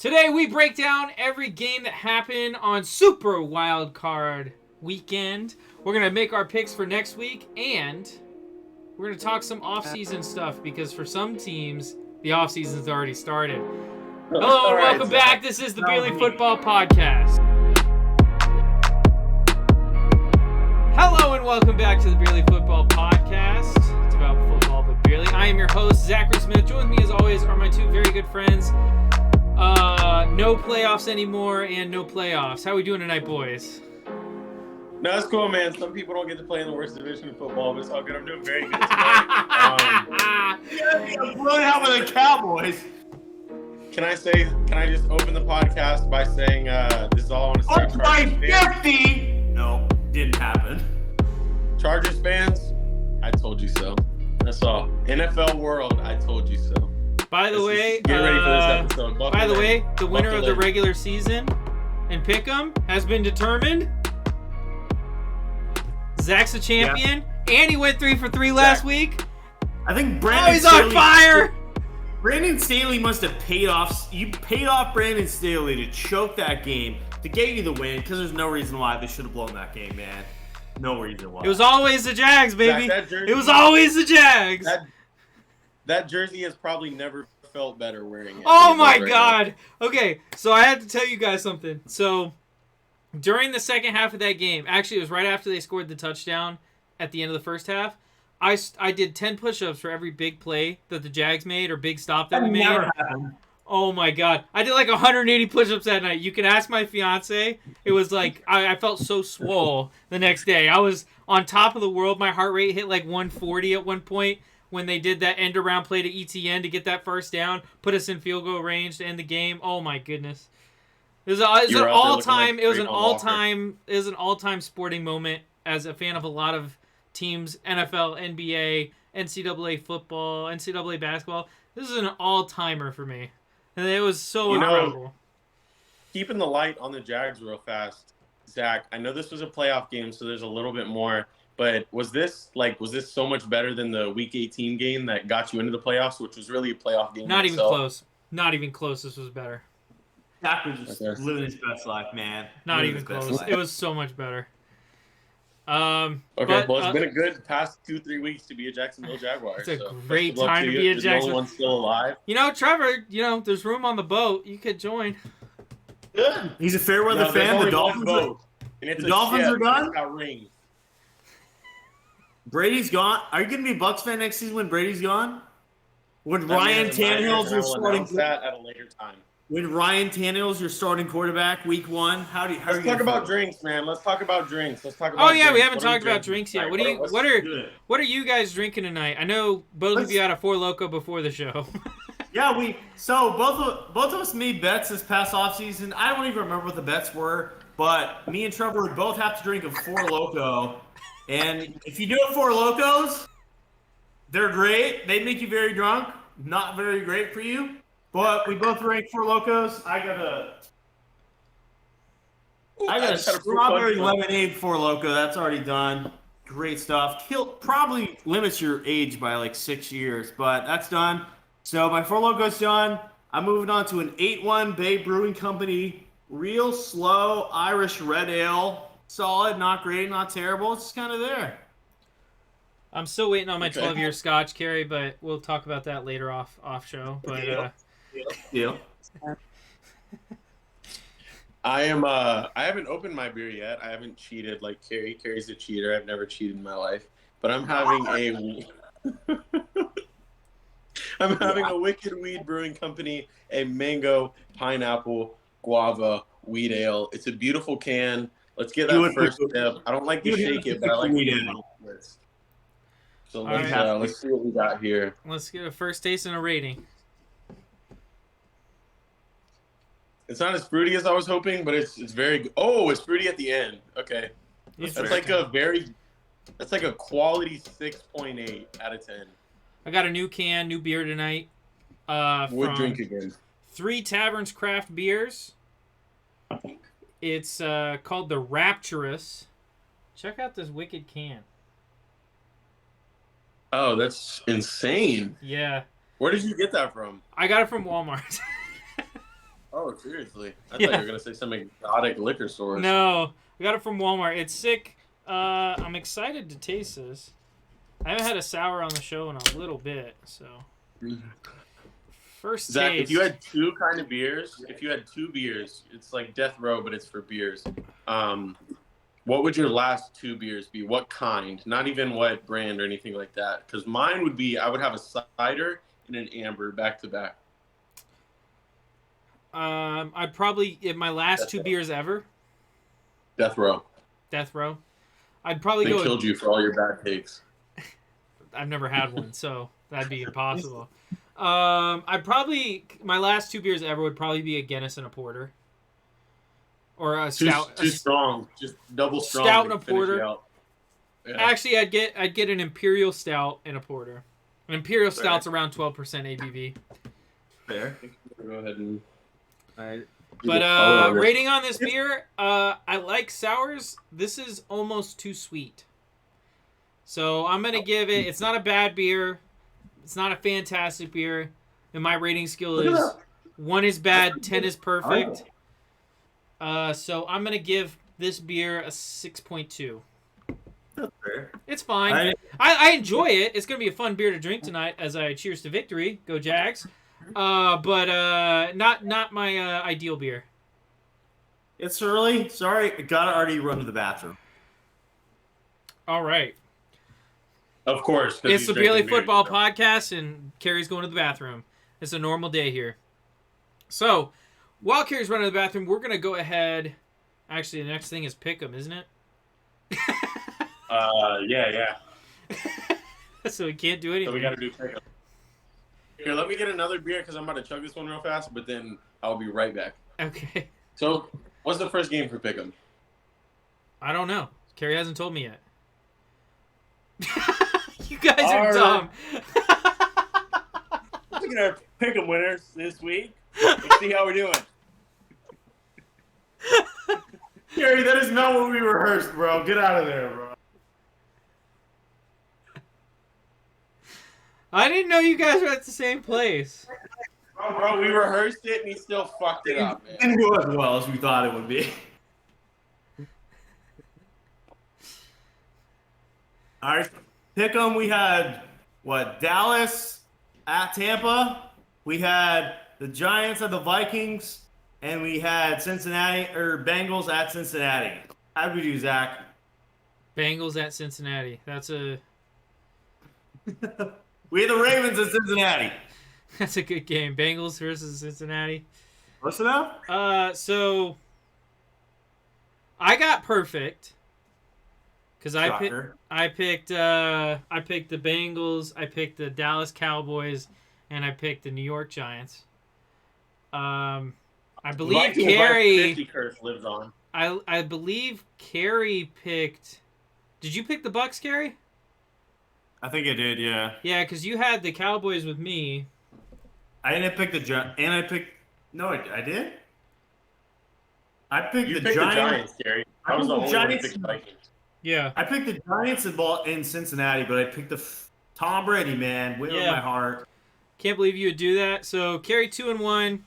Today we break down every game that happened on Super Wild Card Weekend. We're going to make our picks for next week, and we're going to talk some off-season stuff because for some teams, the off-season's already started. Hello and welcome back. This is the Beerly Football Podcast. Hello and welcome back to the Beerly Football Podcast. It's about football, but Beerly. I am your host, Zachary Smith. Joining me as always are my two very good friends. No playoffs anymore and no playoffs. How are we doing tonight, boys? No, it's cool, man. Some people don't get to play in the worst division of football, but it's all good. I'm doing very good today. I'm blowing out with the Cowboys. Can I just open the podcast by saying this is all I want to say? Up by 50! No, didn't happen. Chargers fans, I told you so. That's all. NFL world, I told you so. By the way, get ready for this episode. The winner of the regular season in Pick'em has been determined. Zach's a champion, and he went 3 for 3 last week. I think Brandon. He's on fire. Brandon Staley must have paid off. You paid off Brandon Staley to choke that game to get you the win, because there's no reason why they should have blown that game, man. No reason why. It was always the Jags, baby. Zach, it was always the Jags. That jersey has probably never felt better wearing it. Oh my God. Okay, so I have to tell you guys something. So during the second half of that game, actually it was right after they scored the touchdown at the end of the first half, I did 10 push-ups for every big play that the Jags made or big stop that we made. Never happened. Oh my God. I did like 180 push-ups that night. You can ask my fiance. It was like, I felt so swole the next day. I was on top of the world. My heart rate hit like 140 at one point when they did that end around play to ETN to get that first down, put us in field goal range to end the game. Oh my goodness. It was an all-time sporting moment as a fan of a lot of teams, NFL, NBA, NCAA football, NCAA basketball. This is an all-timer for me. And it was so incredible. Keeping the light on the Jags real fast, Zach, I know this was a playoff game, so there's a little bit more, but was this so much better than the Week 18 game that got you into the playoffs, which was really a playoff game? Not even close. Not even close. This was better. Zach was just living his best life, man. Not even close. It was so much better. Well, it's been a good past 2-3 weeks to be a Jacksonville Jaguar. It's a great time to be a Jacksonville. The only one still alive. Trevor, there's room on the boat. You could join. Good. He's a fair weather fan. The Dolphins are done. Brady's gone. Are you going to be a Bucs fan next season when Brady's gone? When Ryan Tannehill's your starting that at a later time. When Ryan Tannehill's your starting quarterback week 1, let's talk about drinks, man. Let's talk about drinks. We haven't talked about drinks yet. What are you guys drinking tonight? I know both of you had a Four Loko before the show. Yeah, both of us made bets this past offseason. I don't even remember what the bets were, but me and Trevor would both have to drink a Four Loko. And if you do it Four Lokos, they're great. They make you very drunk. Not very great for you. But we both drank Four Lokos. I got a strawberry lemonade Four Loko. That's already done. Great stuff. Probably limits your age by like 6 years, but that's done. So my Four Loko's done. I'm moving on to an 8-1 Bay Brewing Company. Real slow Irish red ale. Solid, not great, not terrible. It's just kind of there. I'm still waiting on my 12-year Scotch, Carrie, but we'll talk about that later off show. But Yeah. I haven't opened my beer yet. I haven't cheated like Carrie. Carrie's a cheater. I've never cheated in my life. But I'm having a Wicked Weed Brewing Company, a mango, pineapple, guava, wheat ale. It's a beautiful can. Let's get that first sip. I don't like to shake it, but I like to So let's see what we got here. Let's get a first taste and a rating. It's not as fruity as I was hoping, but it's very good. Oh, it's fruity at the end. Okay. That's like a quality 6.8 out of 10. I got a new beer tonight. Would drink again. 3 Taverns Craft Beers. It's called the Rapturous. Check out this wicked can. Oh, that's insane. Yeah. Where did you get that from? I got it from Walmart. Oh, seriously? I Yeah. thought you were gonna say some exotic liquor store. No, I got it from Walmart. It's sick. I'm excited to taste this. I haven't had a sour on the show in a little bit, so first Zach, taste. if you had two beers, it's like death row, but it's for beers. What would your last two beers be? What kind? Not even what brand or anything like that. Because mine would be, I would have a cider and an amber back to back. I'd probably in my last two beers ever. Death row. Death row. I'd probably They killed you for all your bad takes. I've never had one, so that'd be impossible. My last two beers ever would probably be a Guinness and a porter, or a stout. Too strong, just double strong. Stout and a porter. Yeah. Actually, I'd get an imperial stout and a porter. An imperial stout's around 12% ABV. Fair. Go ahead and. But rating on this beer, I like sours. This is almost too sweet. So I'm going to give it, it's not a bad beer. It's not a fantastic beer. And my rating scale is 1 is bad, 10 is perfect. So I'm going to give this beer a 6.2. That's fair. It's fine. I enjoy it. It's going to be a fun beer to drink tonight as I cheers to victory. Go Jags. But not my ideal beer. It's early. Sorry, I gotta already run to the bathroom. All right. Of course. It's the Beerly Football Podcast, and Carrie's going to the bathroom. It's a normal day here. So, while Carrie's running to the bathroom, we're going to go ahead. Actually, the next thing is Pick'em, isn't it? Yeah. So we can't do anything. So we got to do Pick'em. Here, let me get another beer because I'm about to chug this one real fast, but then I'll be right back. Okay. So, what's the first game for Pick'em? I don't know. Carrie hasn't told me yet. You guys are dumb. Look at our Pick'em winners this week. Let's see how we're doing. Gary, that is not what we rehearsed, bro. Get out of there, bro. I didn't know you guys were at the same place. Oh, bro, we rehearsed it and he still fucked it up, man. It didn't go as well as we thought it would be. All right, Pick'em, we had, Dallas at Tampa. We had the Giants at the Vikings. And we had Bengals at Cincinnati. How did we do, Zach? Bengals at Cincinnati. That's a We had the Ravens at Cincinnati. That's a good game. Bengals versus Cincinnati. Listen up. So I got perfect because I picked the Bengals, I picked the Dallas Cowboys, and I picked the New York Giants. I believe Carrie lives on. I believe Carrie picked. Did you pick the Bucks, Carrie? I think I did, yeah. Yeah, because you had the Cowboys with me. I didn't pick the Giants. And I picked... No, I did? I picked You the picked Giants. the Giants, Gary. I was the only one who picked the Vikings. Yeah. I picked the Giants in Cincinnati, but I picked the Tom Brady, man. Win with my heart. Can't believe you would do that. So, Carrie 2-1.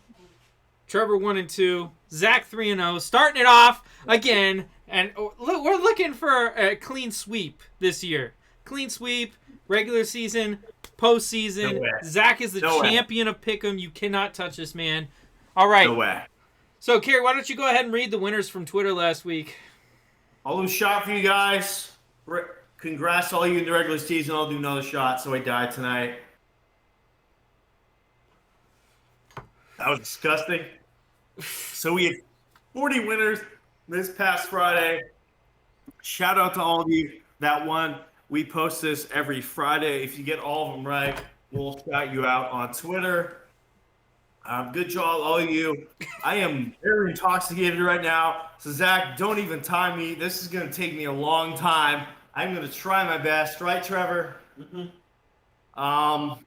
Trevor 1-2. Zach 3-0. Starting it off again. And we're looking for a clean sweep this year. Clean sweep. Regular season, postseason. No Zach is the champion of Pick'em. You cannot touch this man. All right. No way. So, Carrie, why don't you go ahead and read the winners from Twitter last week? I'll do a shot for you guys. Congrats to all you in the regular season. I'll do another shot so I die tonight. That was disgusting. So we had 40 winners this past Friday. Shout out to all of you that won. We post this every Friday. If you get all of them right, we'll shout you out on Twitter. Good job, all of you. I am very intoxicated right now. So, Zach, don't even time me. This is going to take me a long time. I'm going to try my best. Right, Trevor? Mm-hmm.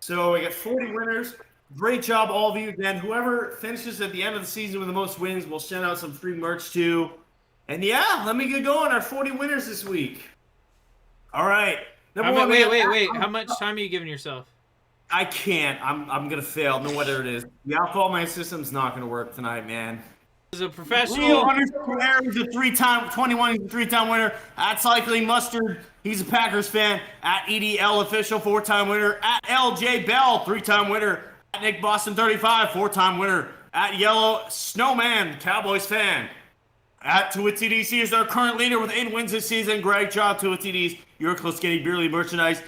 So, we got 40 winners. Great job, all of you. Then whoever finishes at the end of the season with the most wins, we'll send out some free merch to. And, yeah, let me get going. Our 40 winners this week. All right. Wait. How much time are you giving yourself? I can't. I'm gonna fail. No matter it is. The alcohol in my system's not gonna work tonight, man. As a Leo professional, underscore Air, he's a 3-time 21. He's a 3-time winner. At Cycling Mustard, he's a Packers fan. At EDL official, 4-time winner. At LJ Bell, 3-time winner. At Nick Boston 35, 4-time winner. At Yellow Snowman, Cowboys fan. At TwitCDC is our current leader with 8 wins this season. Great job, TwitCDs. Your close skinny beerly merchandise.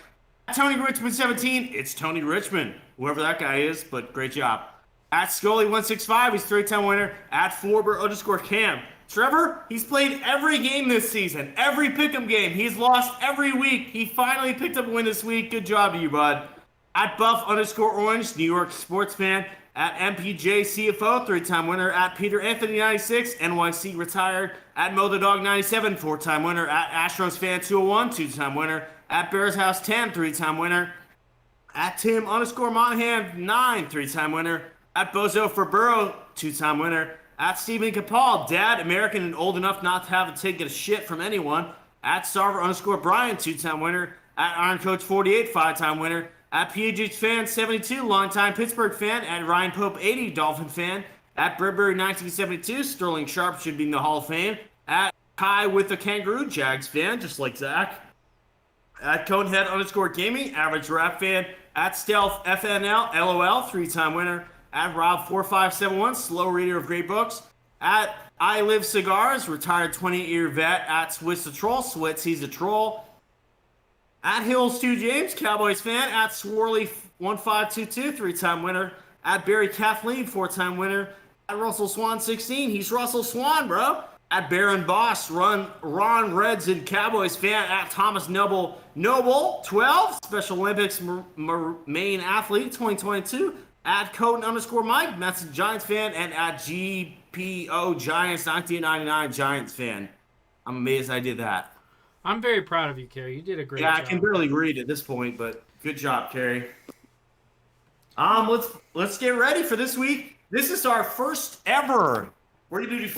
At Tony Richmond 17, it's Tony Richmond, whoever that guy is, but great job. At Scully165, he's 3-time winner. At Forber underscore Cam. Trevor, he's played every game this season, every pick'em game. He's lost every week. He finally picked up a win this week. Good job to you, bud. At Buff underscore Orange, New York sports fan. At MPJ CFO, 3-time winner. At Peter Anthony 96, NYC retired. At Mo the Dog 97, 4-time winner. At Astros fan 201, 2-time winner. At Bears House 10, 3-time winner. At Tim underscore Monahan 9, 3-time winner. At Bozo for Burrow, 2-time winner. At Stephen Capal, dad, American and old enough not to have to take a shit from anyone. At Sarver underscore Brian, 2-time winner. At Iron Coach 48, 5-time winner. At PHH fan 72, longtime Pittsburgh fan. At Ryan Pope 80, Dolphin fan. At Burberry 1972, Sterling Sharp should be in the Hall of Fame. At Kai with the Kangaroo, Jags fan, just like Zach. At Conehead underscore Gaming, average rap fan. At Stealth FNL, LOL, 3-time winner. At Rob4571, slow reader of great books. At I Live Cigars, retired 28-year vet. At Swiss the Troll, Switz, he's a troll. At Hills2 James, Cowboys fan. At Swarley1522, 3-time winner. At Barry Kathleen, 4-time winner. At Russell Swan 16, he's Russell Swan, bro. At Baron Boss, Ron Reds and Cowboys fan. At Thomas Noble 12, Special Olympics main athlete 2022. At Coden underscore Mike, Mets and Giants fan. And at GPO Giants 1999 Giants fan. I'm amazed I did that. I'm very proud of you, Kerry. You did a great job. Yeah, I can barely read at this point, but good job, Kerry. Let's get ready for this week. This is our first ever. We're gonna do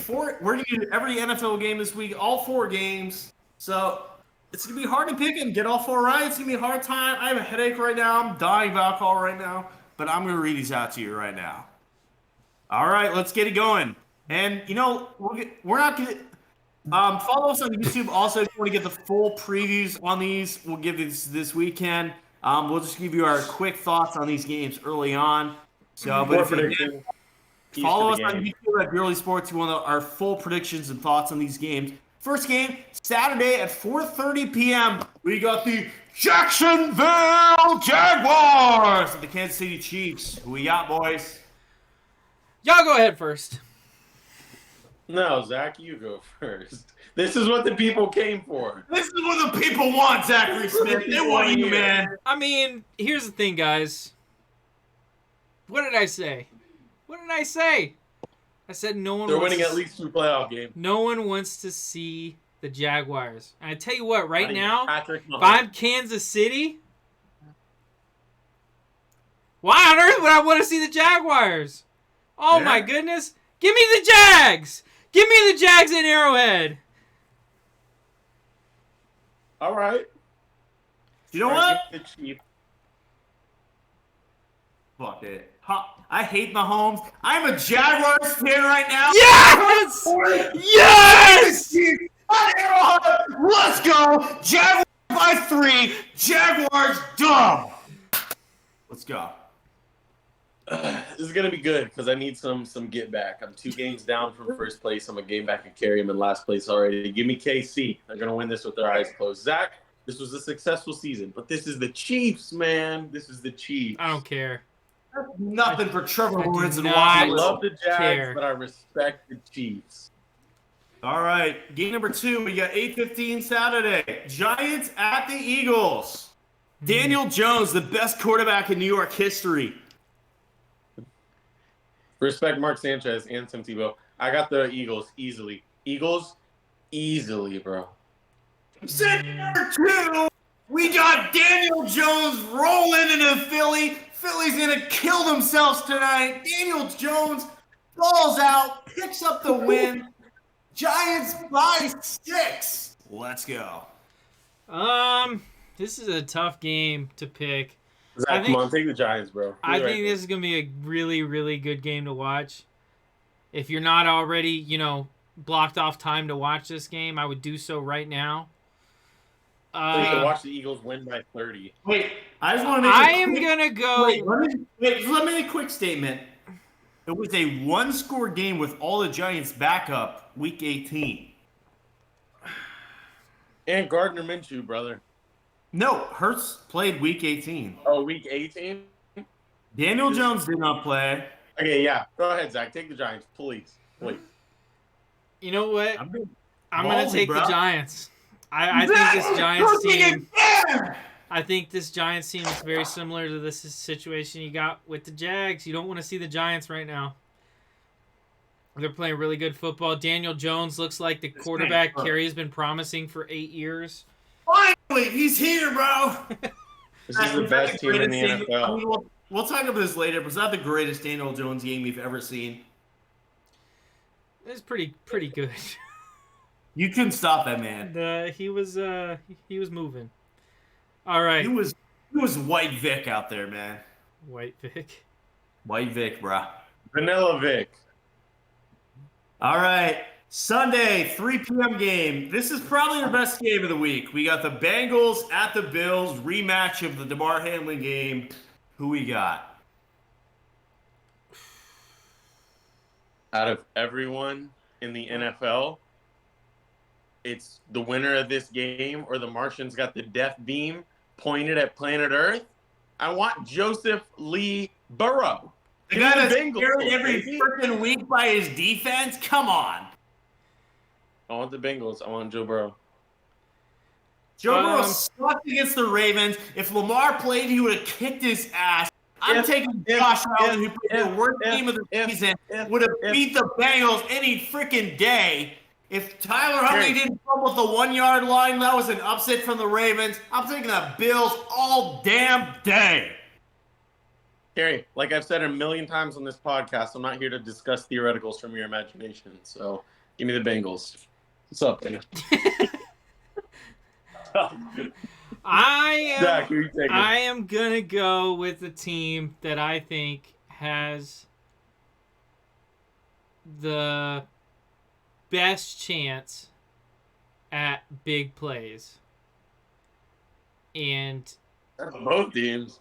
every NFL game this week, all 4 games. So it's gonna be hard to pick and get all 4 right. It's gonna be a hard time. I have a headache right now. I'm dying of alcohol right now, but I'm gonna read these out to you right now. All right, let's get it going. And we're not gonna follow us on YouTube. Also, if you want to get the full previews on these, we'll give this weekend. We'll just give you our quick thoughts on these games early on. So, but if you follow us on YouTube at Burley Sports, you want our full predictions and thoughts on these games. First game, Saturday at 4:30 p.m. We got the Jacksonville Jaguars and the Kansas City Chiefs. Who we got, boys? Y'all go ahead first. No, Zach, you go first. This is what the people came for. This is what the people want, Zachary Smith. They want you, man. I mean, here's the thing, guys. What did I say? I said no one. They're winning at least 2 playoff games. No one wants to see the Jaguars. And I tell you what, right now, Patrick if I'm Kansas City, why on earth would I want to see the Jaguars? Oh my goodness! Give me the Jags! Give me the Jags in Arrowhead. All right. You know what? The Chiefs. Fuck it. I hate Mahomes. I'm a Jaguars fan right now. Yes! Yes! Let's go. Jaguars by 3. Jaguars dumb. Let's go. This is gonna be good because I need some get back. I'm 2 games down from first place. I'm a game back and carry them in last place already. Give me KC. They're gonna win this with their eyes closed. Zach, this was a successful season, but this is the Chiefs, man. This is the Chiefs. I don't care. Nothing for Trevor Lawrence and not I Washington. love the Jags, care. but I respect the Chiefs. All right, game number 2. We got 8:15 Saturday. Giants at the Eagles. Daniel Jones, the best quarterback in New York history. Respect Mark Sanchez and Tim Tebow. I got the Eagles easily. Eagles easily, bro. Set number 2. We got Daniel Jones rolling into Philly. Philly's going to kill themselves tonight. Daniel Jones balls out, picks up the win. Giants by 6. Let's go. This is a tough game to pick. Zach, come on, take the Giants, bro. I think this is going to be a really, really good game to watch. If you're not already, blocked off time to watch this game, I would do so right now. So you can watch the Eagles win by 30. Wait, I just want to make I am going to go... Wait, let me make a quick statement. It was a one-score game with all the Giants backup week 18. And Gardner Minshew, brother. No, Hurts played week 18. Oh, week 18? Daniel Jones did not play. Okay, yeah. Go ahead, Zach. Take the Giants, please. Wait. You know what? I'm going to take bro. the Giants. I think this Giants team... I think this Giants team is very similar to this situation you got with the Jags. You don't want to see the Giants right now. They're playing really good football. Daniel Jones looks like the quarterback Kerry has been promising for 8 years. Finally, he's here, bro. This is the best team in the NFL. I mean, we'll talk about this later, but it's not the greatest Daniel Jones game you've ever seen. It's pretty good. You couldn't stop that man. He was moving. All right. He was White Vic out there, man. White Vic. White Vic, bro. Vanilla Vic. All right. Sunday, 3 p.m. game. This is probably the best game of the week. We got the Bengals at the Bills, rematch of the DeMar Hamlin game. Who we got? Out of everyone in the NFL, it's the winner of this game, or the Martians got the death beam pointed at planet Earth. I want Joseph Lee Burrow. The guy that's carried every freaking week by his defense? Come on. I want the Bengals. I want Joe Burrow. Joe Burrow sucked against the Ravens. If Lamar played, he would have kicked his ass. I'm taking Josh Allen, who played the worst game of the season, would have beat the Bengals any freaking day. If Tyler Huntley didn't fumble at the 1 yard line, that was an upset from the Ravens. I'm taking the Bills all damn day. Kerry, like I've said a million times on this podcast, I'm not here to discuss theoreticals from your imagination. So give me the Bengals. What's up, man? I am going to go with the team that I think has the best chance at big plays. And both teams.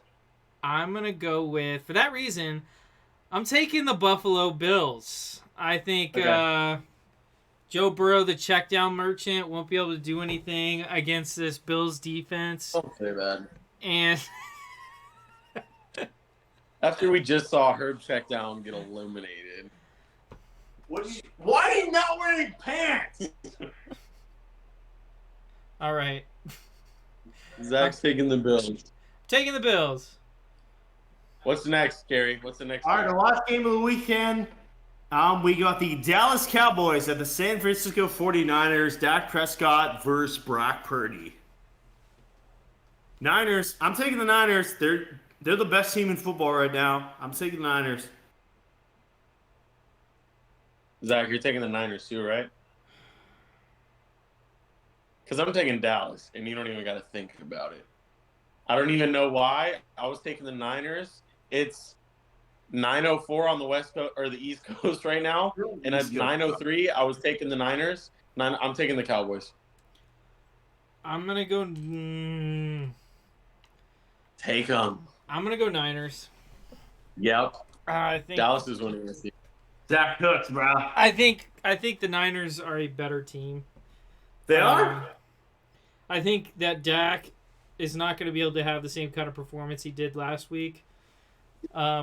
I'm going to go with, for that reason, I'm taking the Buffalo Bills. I think Joe Burrow, the check down merchant, won't be able to do anything against this Bills defense. Don't say that. And after we just saw Herb check down get eliminated. Why are you not wearing pants? All right. Zach's taking the Bills. Taking the Bills. What's next, Gary? What's the next All right, game? the last game of the weekend, we got the Dallas Cowboys at the San Francisco 49ers. Dak Prescott versus Brock Purdy. Niners. I'm taking the Niners. They're the best team in football right now. I'm taking the Niners. Zach, you're taking the Niners too, right? Because I'm taking Dallas, and you don't even got to think about it. I don't even know why. I was taking the Niners. It's 9:04 on the West Coast or the East Coast right now, and at 9:03, I was taking the Niners. I'm taking the Cowboys. I'm gonna go. Take them. I'm gonna go Niners. Yep. I think Dallas is winning this year. Zach Cooks, bro. I think the Niners are a better team. They are? I think that Dak is not going to be able to have the same kind of performance he did last week,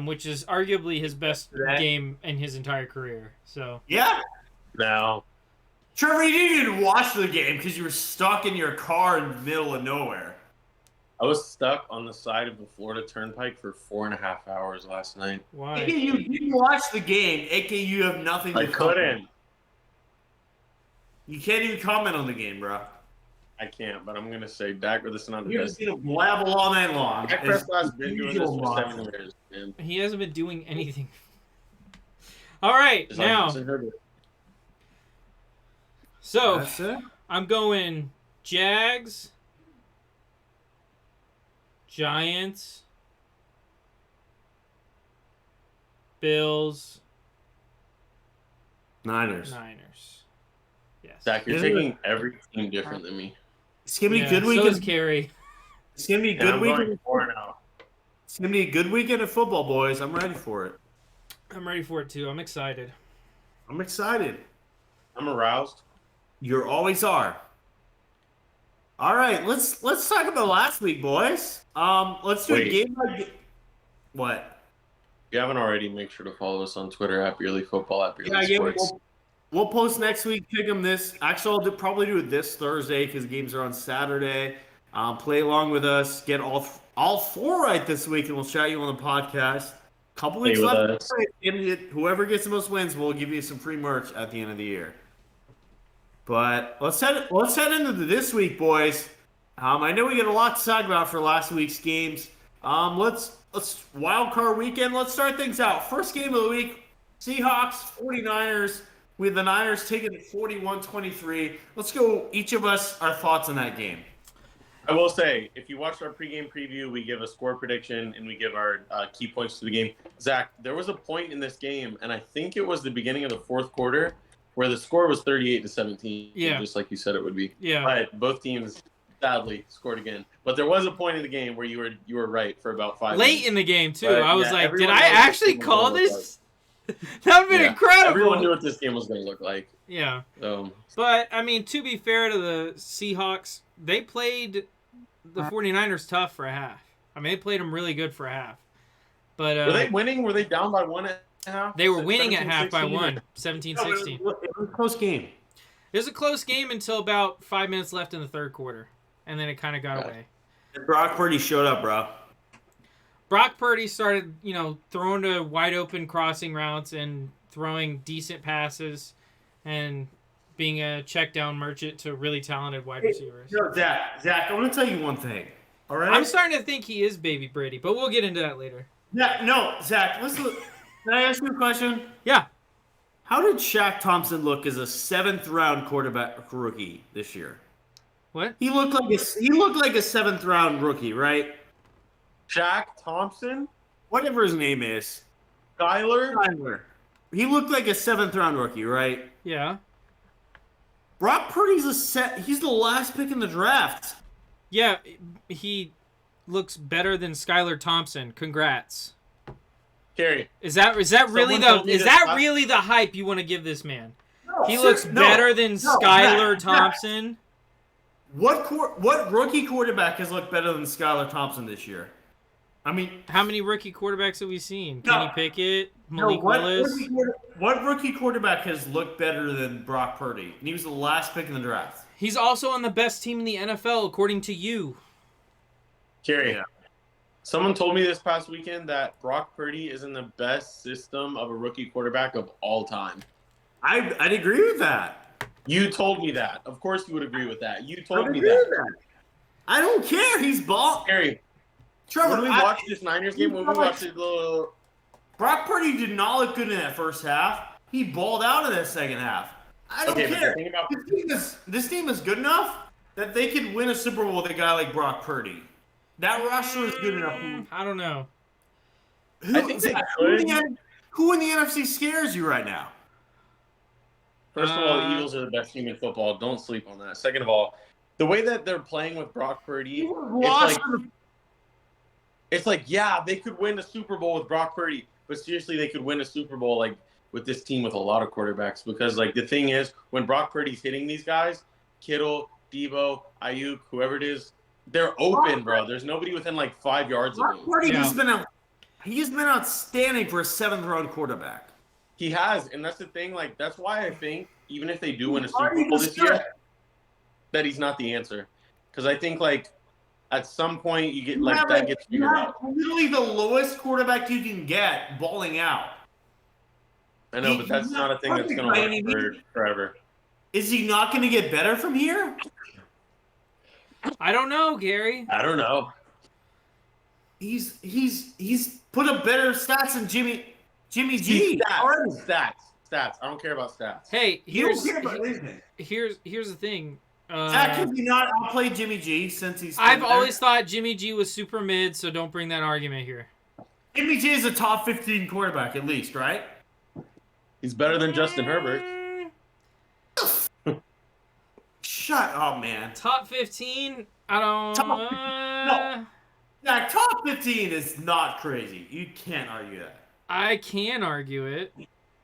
which is arguably his best game in his entire career. So yeah. No. Trevor, you didn't even watch the game because you were stuck in your car in the middle of nowhere. I was stuck on the side of the Florida Turnpike for 4.5 hours last night. Why? AK, you didn't watch the game. AK, you have nothing to I couldn't. You can't even comment on the game, bro. I can't, but I'm going to say Dak, or this is not the You're best. just going to blabble all night long. Dak Prescott's been doing this for 7 years, man. He hasn't been doing anything. All right, Just now. like So, I'm going Jags, Giants, Bills, Niners. Yes. Zach, you're taking every team different than me. It's gonna be a good So weekend. is Carey. It's gonna be a And good I'm weekend. going 4-0. It's gonna be a good weekend of football, boys. I'm ready for it. I'm ready for it too. I'm excited. I'm excited. I'm aroused. You always are. All right, let's talk about last week, boys. Let's do a game by game. What? If you haven't already, make sure to follow us on Twitter at Beerly Football, at Beerly Sports. We'll post next week. Pick them this. Actually, I'll probably do it this Thursday because games are on Saturday. Play along with us. Get all four right this week, and we'll shout you on the podcast. Couple weeks left. Whoever gets the most wins, we'll give you some free merch at the end of the year. But let's head into this week, boys. I know we got a lot to talk about for last week's games. Let's wild card weekend. Let's start things out. First game of the week: Seahawks 49ers. With the Niners taking it 41-23. Let's go. Each of us our thoughts on that game. I will say, if you watched our pregame preview, we give a score prediction and we give our key points to the game. Zach, there was a point in this game, and I think it was the beginning of the fourth quarter, where the score was 38-17. Yeah. Just like you said it would be. Yeah. But both teams sadly scored again. But there was a point in the game where you were right for about 5 minutes. Late in the game too. But, I was yeah, like, did everyone I knows actually what call this game was this? That would have been incredible. Everyone knew what this game was going to look like. Yeah. So, But, I mean, to be fair to the Seahawks, they played the 49ers tough for a half. I mean, they played them really good for a half. But were they winning? Were they down by 1.5? They were winning at half by 17-16? 17-16. It was a close game. It was a close game until about 5 minutes left in the third quarter. And then it kind of got away. Brock Purdy showed up, bro. Brock Purdy started, throwing to wide open crossing routes and throwing decent passes and being a check down merchant to really talented wide receivers. Zach, I want to tell you one thing. All right? I'm starting to think he is Baby Brady, but we'll get into that later. Yeah, no, Zach, listen. Can I ask you a question? Yeah. How did Shaq Thompson look as a 7th round quarterback rookie this year? What? He looked like a 7th round rookie, right? Shaq Thompson? Whatever his name is. Skyler? He looked like a 7th round rookie, right? Yeah. Brock Purdy's he's the last pick in the draft. Yeah, he looks better than Skylar Thompson. Congrats. Carey. Is that really the hype you want to give this man? He looks better than Skylar Thompson. What rookie quarterback has looked better than Skylar Thompson this year? I mean, how many rookie quarterbacks have we seen? Kenny Pickett, Malik Willis. What rookie quarterback has looked better than Brock Purdy? And he was the last pick in the draft. He's also on the best team in the NFL, according to you. Carey, someone told me this past weekend that Brock Purdy is in the best system of a rookie quarterback of all time. I'd agree with that. You told me that. Of course you would agree with that. You told me that. I don't care. He's ball. Carey, Trevor, when we watched this Niners game, when we watched it, Brock Purdy did not look good in that first half. He balled out in that second half. I don't care. This team is good enough that they could win a Super Bowl with a guy like Brock Purdy. That roster is good enough. I don't know. I think they could. Who in the NFC scares you right now? First of all, the Eagles are the best team in football. Don't sleep on that. Second of all, the way that they're playing with Brock Purdy, it's like, yeah, they could win a Super Bowl with Brock Purdy, but seriously, they could win a Super Bowl with this team with a lot of quarterbacks, because the thing is, when Brock Purdy's hitting these guys, Kittle, Debo, Ayuk, whoever it is, they're open, bro. There's nobody within 5 yards of him. Brock Purdy he's been outstanding for a 7th round quarterback. He has, and that's the thing. That's why I think even if they do win a Super Bowl this year, that he's not the answer. Because I think at some point you get that gets figured out. Literally the lowest quarterback you can get balling out. I know, but that's not a thing that's going to work forever. Is he not going to get better from here? I don't know, Gary. I don't know. He's put up better stats than Jimmy G. Stats. I don't care about stats. Hey, here's the thing. Zach, have you not outplayed Jimmy G since he's? I've always thought Jimmy G was super mid, so don't bring that argument here. Jimmy G is a top 15 quarterback at least, right? He's better than Justin Herbert. Shut up, man. Top 15? I don't. No. Yeah, top 15 is not crazy. You can't argue that. I can argue it.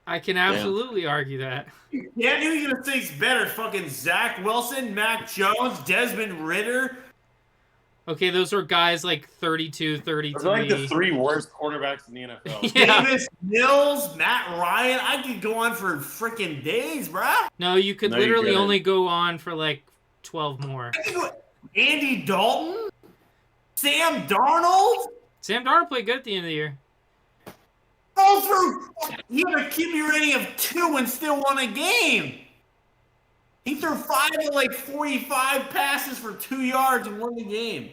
I can absolutely argue that. Yeah, who you gonna think's better? Fucking Zach Wilson, Mac Jones, Desmond Ritter. Okay, those are guys like 32, 33. Those are like the 3 worst quarterbacks in the NFL. Yeah. Davis Mills, Matt Ryan. I could go on for freaking days, bruh. No, you could No, you literally couldn't. only go on for like 12 more. Andy Dalton, Sam Darnold. Sam Darnold played good at the end of the year. He had a QB rating of 2 and still won a game. He threw 5 of like 45 passes for 2 yards and won the game.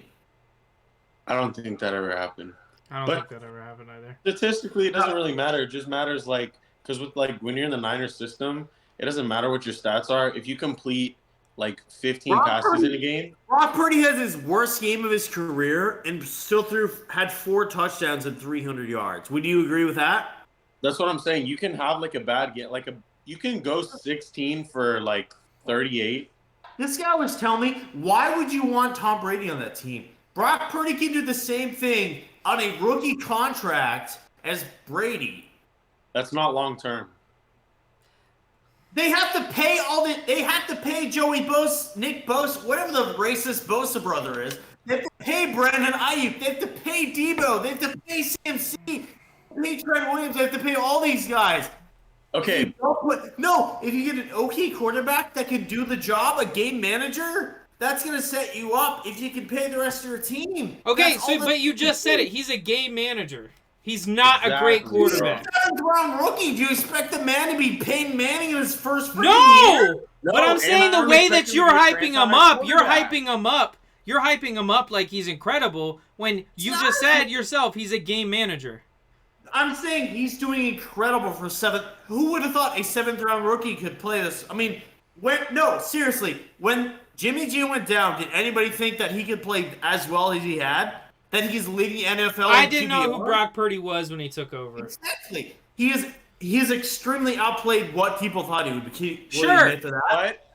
I don't think that ever happened. I don't But- think that ever happened either. Statistically, it doesn't really matter. It just matters like because with like when you're in the Niners system, it doesn't matter what your stats are. If you complete like 15 Brock passes Purdy- in a game, Brock Purdy has his worst game of his career and still had 4 touchdowns and 300 yards. Would you agree with that? that's what I'm saying. You can have like a bad game, you can go 16 for like 38. This guy was telling me, why would you want Tom Brady on that team? Brock Purdy can do the same thing on a rookie contract as Brady. That's not long term. They have to pay they have to pay Joey Bosa, Nick Bosa, whatever the racist Bosa brother is. They have to pay Brandon Ayuk. They have to pay Debo. They have to pay CMC. They have to pay Trent Williams. They have to pay all these guys. Okay, No, if you get an okay quarterback that can do the job, a game manager, that's going to set you up if you can pay the rest of your team. Okay, That's so all but that- you just said it. He's a game manager. He's not a great Exactly, quarterback. Seventh round rookie. Do you expect the man to be Peyton Manning in his first freaking year? No! No, But I'm and saying I the don't way expect that him you're to be a hyping him franchise up, you're quarterback. hyping him up. You're hyping him up like he's incredible when you not- just said yourself he's a game manager. I'm saying he's doing incredible for 7th. Who would have thought a 7th round rookie could play this? I mean, seriously, when Jimmy G went down, did anybody think that he could play as well as he had? That he's leading the NFL? I in didn't know who QBR? Brock Purdy was when he took over. Exactly. He has extremely outplayed what people thought he would be. Will you Sure. admit to that?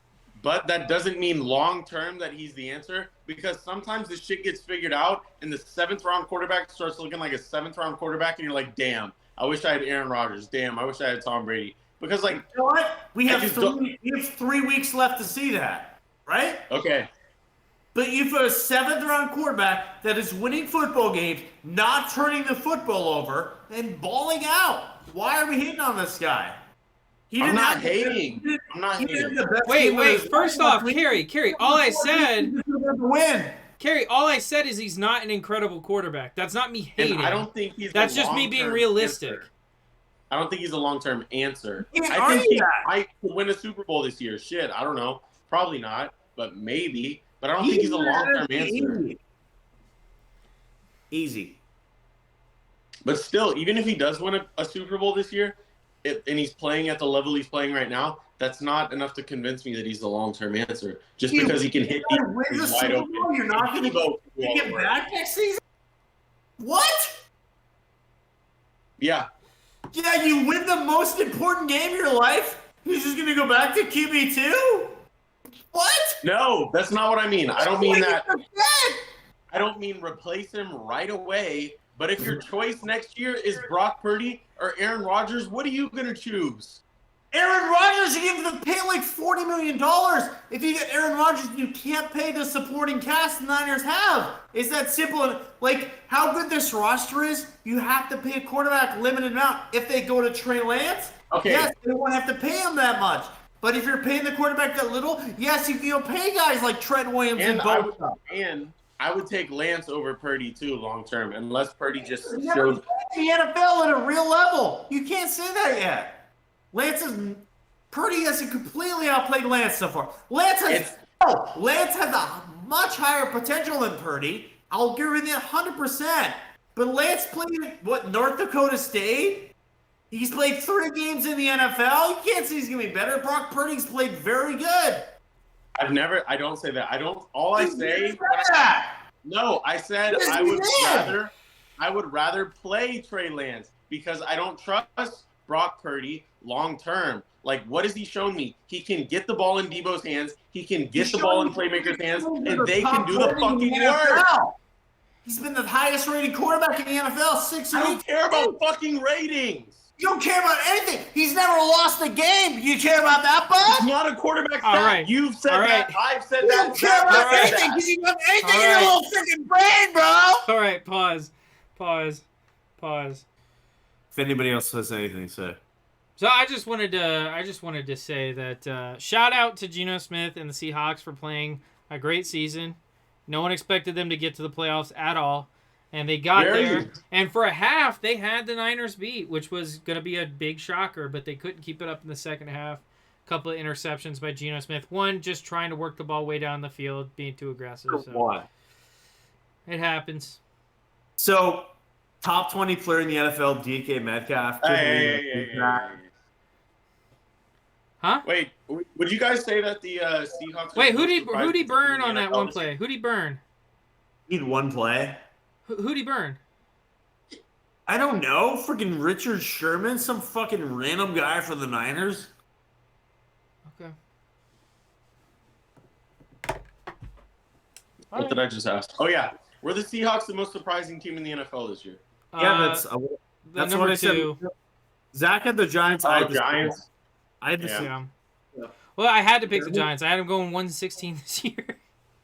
But that doesn't mean long term that he's the answer because sometimes the shit gets figured out and the 7th round quarterback starts looking like a 7th round quarterback and you're like, damn, I wish I had Aaron Rodgers. Damn, I wish I had Tom Brady. Because like, You know what? We I have just 3 weeks left to see that, right? okay, But you've got a 7th round quarterback that is winning football games, not turning the football over, and balling out. Why are we hating on this guy? I'm not hating. I'm not hating. Wait, first off, Kerry, all I said, Win. Kerry, all I said is he's not an incredible quarterback. That's not me hating. And I don't think he's. That's the just me being long-term realistic. answer. I don't think he's a long-term answer. You can't I think argue he that. might win a Super Bowl this year. Shit, I don't know. Probably not, but maybe. But I don't think he's a long-term answer. Easy. But still, even if he does win a Super Bowl this year, and he's playing at the level he's playing right now, that's not enough to convince me that he's the long-term answer. Just because he can hit If you win the these wide Super open. Bowl, you're not going to get back next season? What? Yeah. Yeah, you win the most important game of your life? He's just going to go back to QB2? What? No, that's not what I mean. I don't mean that. 20%. I don't mean replace him right away. But if your choice next year is Brock Purdy or Aaron Rodgers, what are you going to choose? Aaron Rodgers, you have to pay like $40 million. If you get Aaron Rodgers, you can't pay the supporting cast the Niners have. It's that simple. Like, how good this roster is, you have to pay a quarterback limited amount. If they go to Trey Lance, Okay. yes, they won't have to pay him that much. But if you're paying the quarterback that little, yes, you can pay guys like Trent Williams and And I would take Lance over Purdy too long term, unless Purdy just He's never showed. played in the NFL at a real level. You can't say that yet. Purdy hasn't completely outplayed Lance so far. Lance has a much higher potential than Purdy. I'll give you that 100%. But Lance played at North Dakota State? He's played 3 games in the NFL. You can't say he's gonna be better. Brock Purdy's played very good. I don't say that. All I say. that. No, I said Yes, I you would did. rather. I would rather play Trey Lance because I don't trust Brock Purdy long term. Like, what has he shown me? He can get the ball in Debo's hands. He can get the ball in playmakers' hands, and they can do the fucking work. He's been the highest rated quarterback in the NFL 6 I years. don't care about fucking ratings. You don't care about anything. He's never lost a game. You care about that, It's bud? not a quarterback stat. All right. You've said All that. right. I've said You that. don't care about Zach anything. said that. You got anything All in your right. little freaking brain, bro. All right, pause. If anybody else has anything to say. So I just wanted to say that shout out to Geno Smith and the Seahawks for playing a great season. No one expected them to get to the playoffs at all, and they got there. And for a half, they had the Niners beat, which was going to be a big shocker, but they couldn't keep it up in the second half. A couple of interceptions by Geno Smith. One, just trying to work the ball way down the field, being too aggressive. So it happens. So, top 20 player in the NFL, DK Metcalf. Huh? Wait, would you guys say that the Seahawks? Wait, who'd he burn on that one play? Who'd he burn? Need one play. Who'd he burn? I don't know. Freaking Richard Sherman, some fucking random guy for the Niners. Okay. What did I just ask? Oh yeah, were the Seahawks the most surprising team in the NFL this year? Yeah, that's number what I two. said. Zach had the Giants. I had the Giants. I had the Yeah. Yeah. Well, I had to pick the Giants. I had them going 1-16 this year.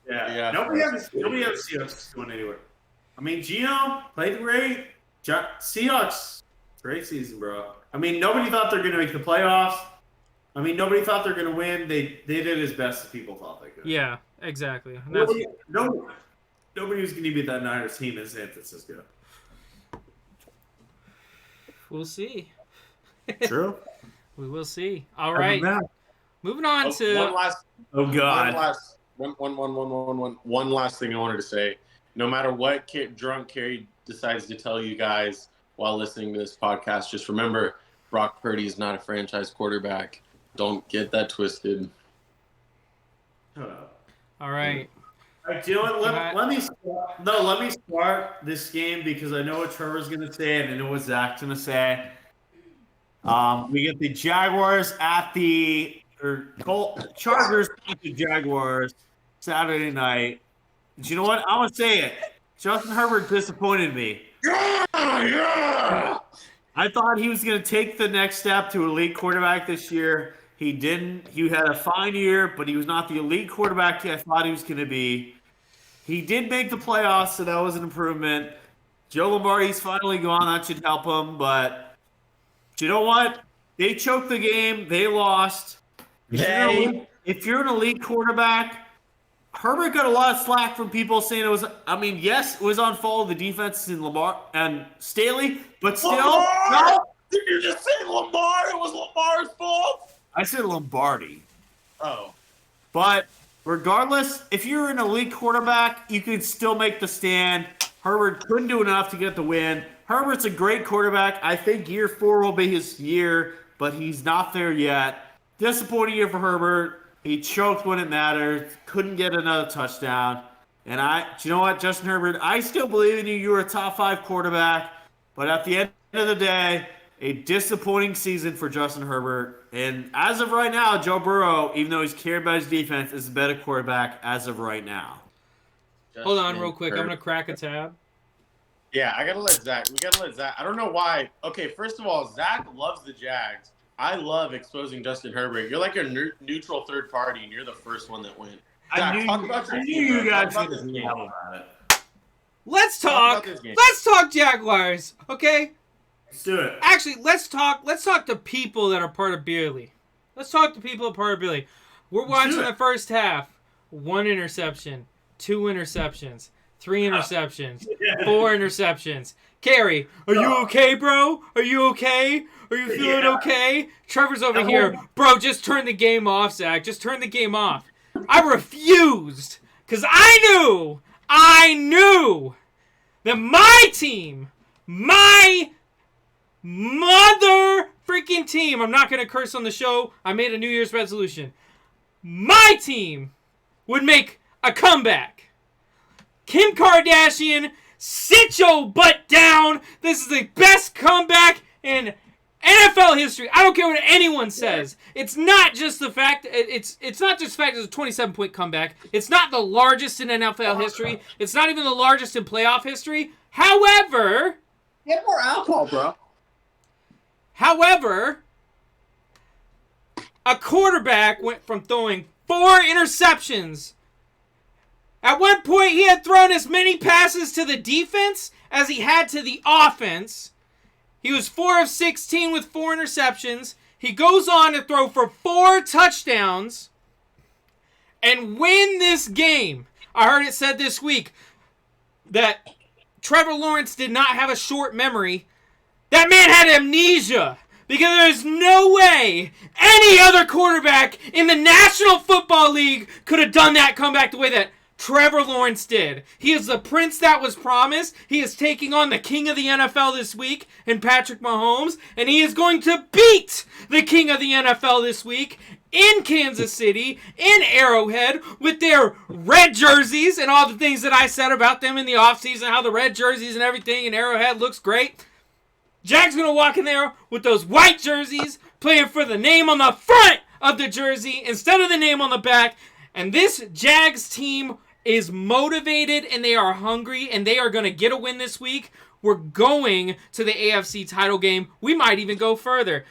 Yeah. Nobody has Seahawks going anywhere. I mean, Geno played great. Seahawks, great season, bro. I mean, nobody thought they're going to make the playoffs. I mean, nobody thought they're going to win. They did as best as people thought they could. Yeah, exactly. And Nobody was going to beat that Niners team in San Francisco. We'll see. True. We will see. All right. Moving on to one last. Oh God. One last thing I wanted to say. No matter what drunk Carrie decides to tell you guys while listening to this podcast, just remember Brock Purdy is not a franchise quarterback. Don't get that twisted. All right. Let me start this game because I know what Trevor's going to say and I know what Zach's going to say. We get the Jaguars Chargers at the Jaguars Saturday night. But you know what? I'm going to say it. Justin Herbert disappointed me. Yeah! I thought he was going to take the next step to elite quarterback this year. He didn't. He had a fine year, but he was not the elite quarterback I thought he was going to be. He did make the playoffs, so that was an improvement. Joe Lombardi's finally gone. That should help him. But you know what? They choked the game. They lost. If you're an elite quarterback, Herbert got a lot of slack from people saying it was. I mean, yes, it was on fault of the defense in Lamar and Staley, but still. Lamar! No. Did you just say Lamar? It was Lamar's fault? I said Lombardi. Oh. But regardless, if you're an elite quarterback, you can still make the stand. Herbert couldn't do enough to get the win. Herbert's a great quarterback. I think year 4 will be his year, but he's not there yet. Disappointing year for Herbert. He choked when it mattered. Couldn't get another touchdown. And do you know what, Justin Herbert? I still believe in you. You were a top 5 quarterback. But at the end of the day, a disappointing season for Justin Herbert. And as of right now, Joe Burrow, even though he's cared about his defense, is a better quarterback as of right now. Hold on real quick. I'm going to crack a tab. Yeah, we gotta let Zach. I don't know why. Okay, first of all, Zach loves the Jags. I love exposing Justin Herbert. You're like a neutral third party, and you're the first one that went. Zach, I knew you guys would yell about it. Let's talk. about this game. Let's talk Jaguars. Okay. Let's do it. Actually, let's talk to people that are part of Beerly. Let's talk to people that are part of Beerly. We're watching the first half. 1 interception, 2 interceptions, 3 interceptions, 4 interceptions. Carrie, are you okay, bro? Are you okay? Are you feeling okay? Trevor's over here. Bro, just turn the game off, Zach. Just turn the game off. I refused. Because I knew that my team, my mother freaking team, I'm not going to curse on the show. I made a New Year's resolution. My team would make a comeback. Kim Kardashian Sit your butt down. This is the best comeback in NFL history. I don't care what anyone says. It's not just the fact. It's not just the fact it's a 27-point comeback. It's not the largest in NFL history. It's not even the largest in playoff history. However, Get more alcohol, bro. However, a quarterback went from throwing 4 interceptions. At one point, he had thrown as many passes to the defense as he had to the offense. He was 4 of 16 with 4 interceptions. He goes on to throw for 4 touchdowns and win this game. I heard it said this week that Trevor Lawrence did not have a short memory. That man had amnesia, because there's no way any other quarterback in the National Football League could have done that comeback the way that Trevor Lawrence did. He is the prince that was promised. He is taking on the king of the NFL this week in Patrick Mahomes, and he is going to beat the king of the NFL this week in Kansas City, in Arrowhead, with their red jerseys and all the things that I said about them in the offseason, how the red jerseys and everything in Arrowhead looks great. Jack's going to walk in there with those white jerseys, playing for the name on the front of the jersey instead of the name on the back. And this Jags team is motivated, and they are hungry, and they are going to get a win this week. We're going to the AFC title game. We might even go further.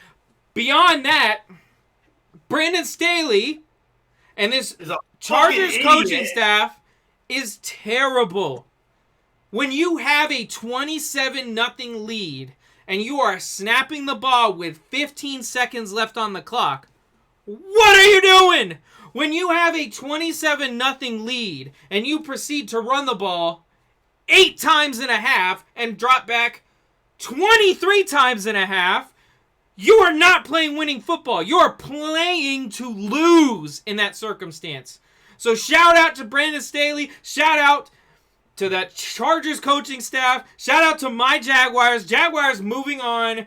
Beyond that, Brandon Staley and this Chargers coaching staff is terrible. When you have a 27-0 lead and you are snapping the ball with 15 seconds left on the clock, what are you doing? When you have a 27-0 lead and you proceed to run the ball 8 times and a half and drop back 23 times and a half, you are not playing winning football. You are playing to lose in that circumstance. So shout out to Brandon Staley. Shout out to that Chargers coaching staff. Shout out to my Jaguars. Jaguars moving on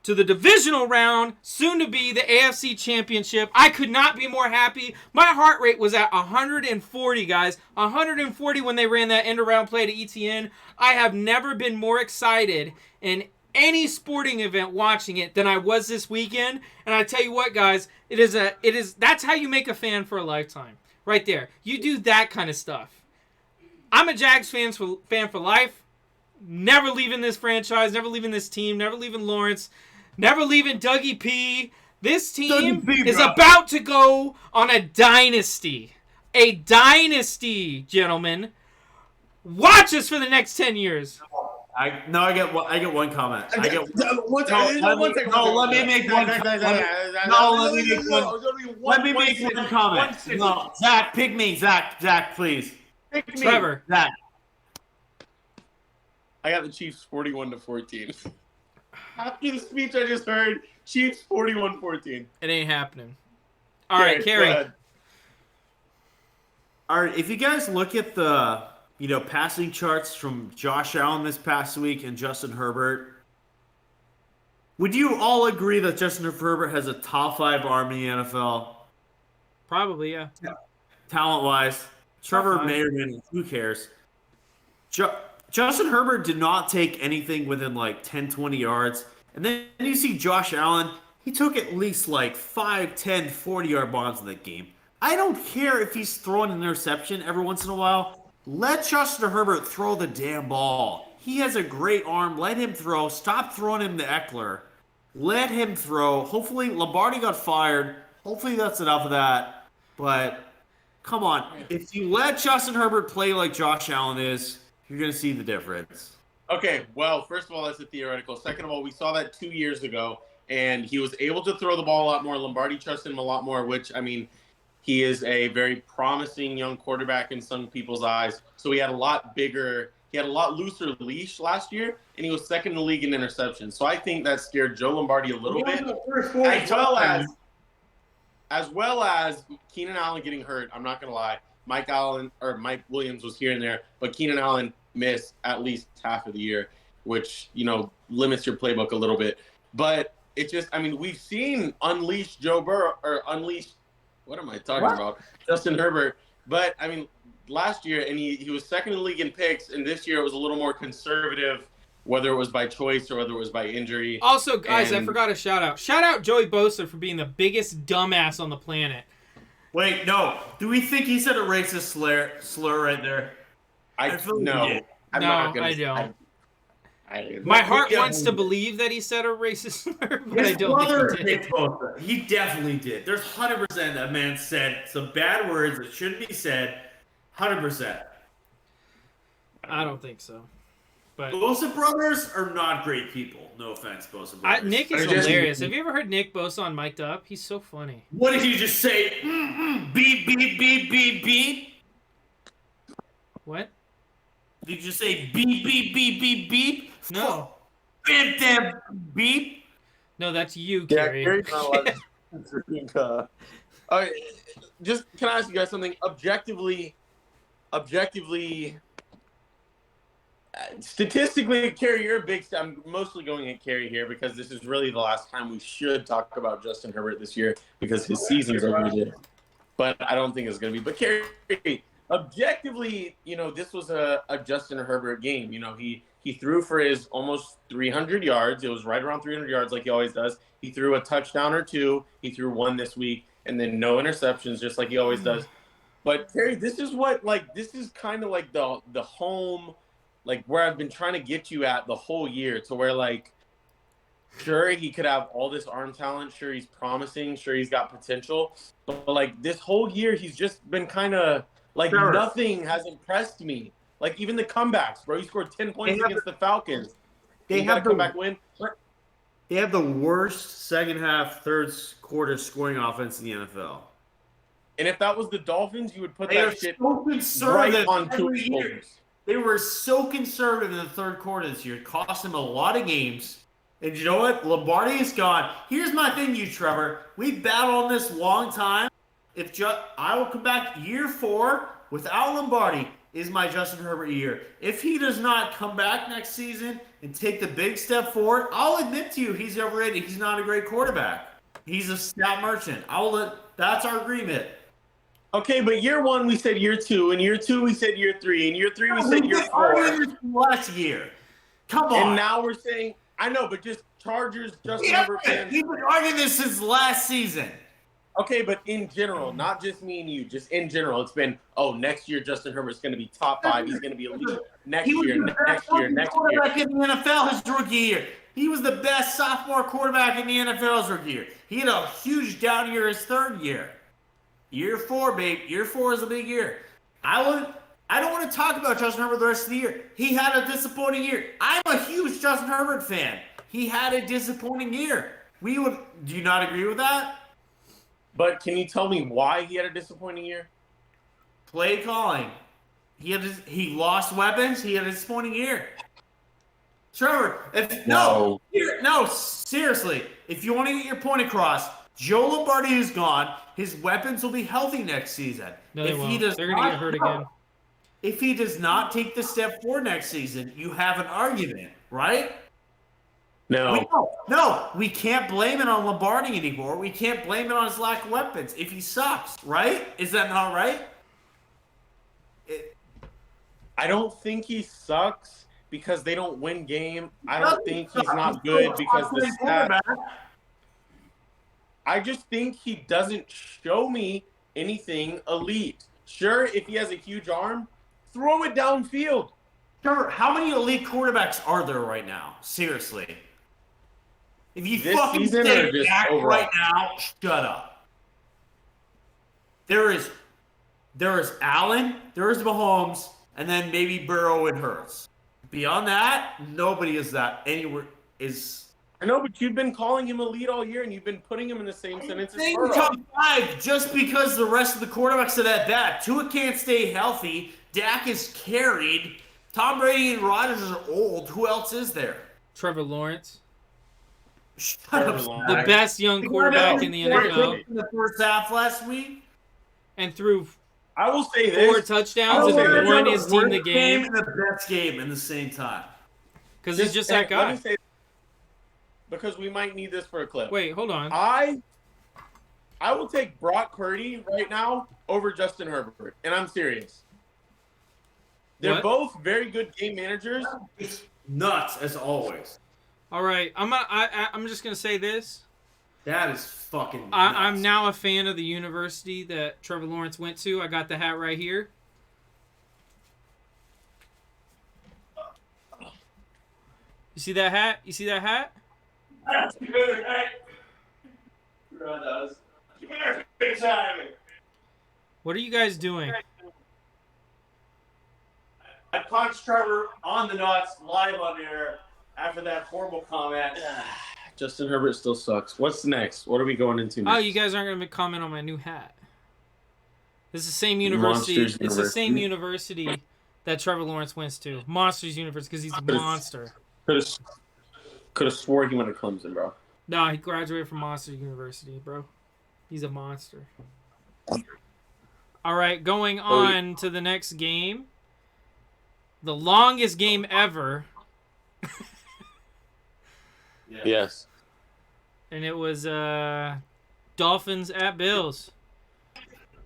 to the divisional round, soon to be the AFC Championship. I could not be more happy. My heart rate was at 140, guys. 140 when they ran that end-around play to ETN. I have never been more excited in any sporting event watching it than I was this weekend. And I tell you what, guys, that's how you make a fan for a lifetime. Right there. You do that kind of stuff. I'm a Jags fan for life. Never leaving this franchise, never leaving this team, never leaving Lawrence, never leaving Dougie P. This team is about to go on a dynasty. A dynasty, gentlemen. Watch us for the next 10 years. I get one comment. Let me make one comment. No, Zach, pick me. Zach, please. Pick me. Trevor. Zach. I got the Chiefs 41-14. After the speech I just heard, Chiefs 41-14. It ain't happening. All right, Carrie. All right, if you guys look at the passing charts from Josh Allen this past week and Justin Herbert, would you all agree that Justin Herbert has a top 5 arm in the NFL? Probably, yeah. Talent-wise. Trevor may or may not. Who cares? Justin Herbert did not take anything within like 10, 20 yards. And then you see Josh Allen. He took at least like 5, 10, 40-yard bombs in that game. I don't care if he's throwing an interception every once in a while. Let Justin Herbert throw the damn ball. He has a great arm. Let him throw. Stop throwing him to Eckler. Let him throw. Hopefully, Lombardi got fired. Hopefully, that's enough of that. But, come on. If you let Justin Herbert play like Josh Allen is, you're going to see the difference. Okay, well, first of all, that's a theoretical. Second of all, we saw that 2 years ago, and he was able to throw the ball a lot more. Lombardi trusted him a lot more, which, I mean, he is a very promising young quarterback in some people's eyes. So he had a lot looser leash last year, and he was second in the league in interceptions. So I think that scared Joe Lombardi a little bit, as well as Keenan Allen getting hurt. I'm not going to lie. Mike Williams was here and there, but Keenan Allen missed at least half of the year, which, limits your playbook a little bit. But it just, we've seen unleash Joe Burrow, or unleash, what am I talking about? Justin Herbert But I mean, last year, and he was second in the league in picks, and this year it was a little more conservative, whether it was by choice or whether it was by injury. Also, guys, I forgot a shout out. Shout out Joey Bosa for being the biggest dumbass on the planet. Wait, no. Do we think he said a racist slur right there? No. I'm not gonna, I don't. I My heart wants to believe that he said a racist slur, but I don't think he did. He definitely did. There's 100% that man said some bad words that shouldn't be said. 100%. I don't think so. But Bosa brothers are not great people. No offense, Bosa brothers. Nick is hilarious. Have you ever heard Nick Bosa on Mic'd Up? He's so funny. What did you just say? Beep, beep, beep, beep, beep? What? Did you just say beep, beep, beep, beep, beep? No. Beep, damn, beep? No, that's you, Yeah, Carrie. Gary's not allowed to drink. Okay, just can I ask you guys something? Objectively, statistically, Carrie, you're a big. I'm mostly going at Carrie here because this is really the last time we should talk about Justin Herbert this year because his season's over. But I don't think it's going to be. But Carrie, objectively, this was a Justin Herbert game. He threw for his almost 300 yards. It was right around 300 yards like he always does. He threw a touchdown or two. He threw one this week, and then no interceptions, just like he always does. But Terry, this is kind of like the home, like where I've been trying to get you at the whole year, to where sure, he could have all this arm talent. Sure, he's promising. Sure, he's got potential. But this whole year, he's just been kind of nothing has impressed me. Even the comebacks, bro. He scored 10 points against the Falcons. They have a comeback win. They have the worst second half, third quarter scoring offense in the NFL. And if that was the Dolphins, you would put that shit right on two shoulders. They were so conservative in the third quarter this year. It cost them a lot of games. And you know what? Lombardi is gone. Here's my thing, you Trevor. We battled on this long time. I will come back year 4 without Lombardi. Is my Justin Herbert year. If he does not come back next season and take the big step forward, I'll admit to you he's overrated. He's not a great quarterback. He's a stat merchant. That's our agreement. Okay, but year 1 we said year 2, and year 2 we said year 3, and year 3 we said year 4. Last year. Come on. And now we're saying, I know, but just Chargers, Justin Herbert fans. He's been arguing this since last season. Okay, but in general, not just me and you, just in general, it's been, next year Justin Herbert's going to be top 5. He's going to be elite. Next year. Quarterback in the NFL his rookie year. He was the best sophomore quarterback in the NFL's rookie year. He had a huge down year his third year. Year 4, babe. Year 4 is a big year. I don't want to talk about Justin Herbert the rest of the year. He had a disappointing year. I'm a huge Justin Herbert fan. He had a disappointing year. Do you not agree with that? But can you tell me why he had a disappointing year? Play calling. He lost weapons. He had a disappointing year. Trevor, seriously, if you want to get your point across, Joe Lombardi is gone. His weapons will be healthy next season. No, they won't. They're going to get hurt again. If he does not take the step forward next season, you have an argument, right? No. We can't blame it on Lombardi anymore. We can't blame it on his lack of weapons. If he sucks, right? Is that not right? I don't think he sucks because they don't win game. I don't think he's not good because the stats. I just think he doesn't show me anything elite. Sure, if he has a huge arm, throw it downfield. Trevor, how many elite quarterbacks are there right now? Seriously. If you this fucking say Dak right now, shut up. There is Allen, there is Mahomes, and then maybe Burrow and Hurts. Beyond that, nobody is that anywhere is. I know, but you've been calling him elite all year, and you've been putting him in the same sentence as Burrow. Top 5 just because the rest of the quarterbacks are that bad. Tua can't stay healthy. Dak is carried. Tom Brady and Rodgers are old. Who else is there? Trevor Lawrence. Shut up. The best young quarterback in the NFL. In the first half last week. And threw I will say this. 4 touchdowns and won his team the game. And the best game in the same time. Because he's just that guy. Let me say, because we might need this for a clip. Wait, hold on. I will take Brock Purdy right now over Justin Herbert, and I'm serious. They're What? both very good game managers. It's nuts as always. All right, I'm just gonna say this. That is fucking nuts. I'm now a fan of the university that Trevor Lawrence went to. I got the hat right here. You see that hat? You see that hat? That's good, right? Big time. What are you guys doing? I punched Trevor on the nuts live on air after that horrible comment. Justin Herbert still sucks. What's next? What are we going into next? Oh, you guys aren't gonna comment on my new hat. This is the same university. Monsters It's the same University. university that Trevor Lawrence went to. Monsters University, because he's a monster. Could have swore he went to Clemson, bro. No, he graduated from Monsters University, bro. He's a monster. All right, going on to the next game. The longest game ever. Yes. And it was Dolphins at Bills.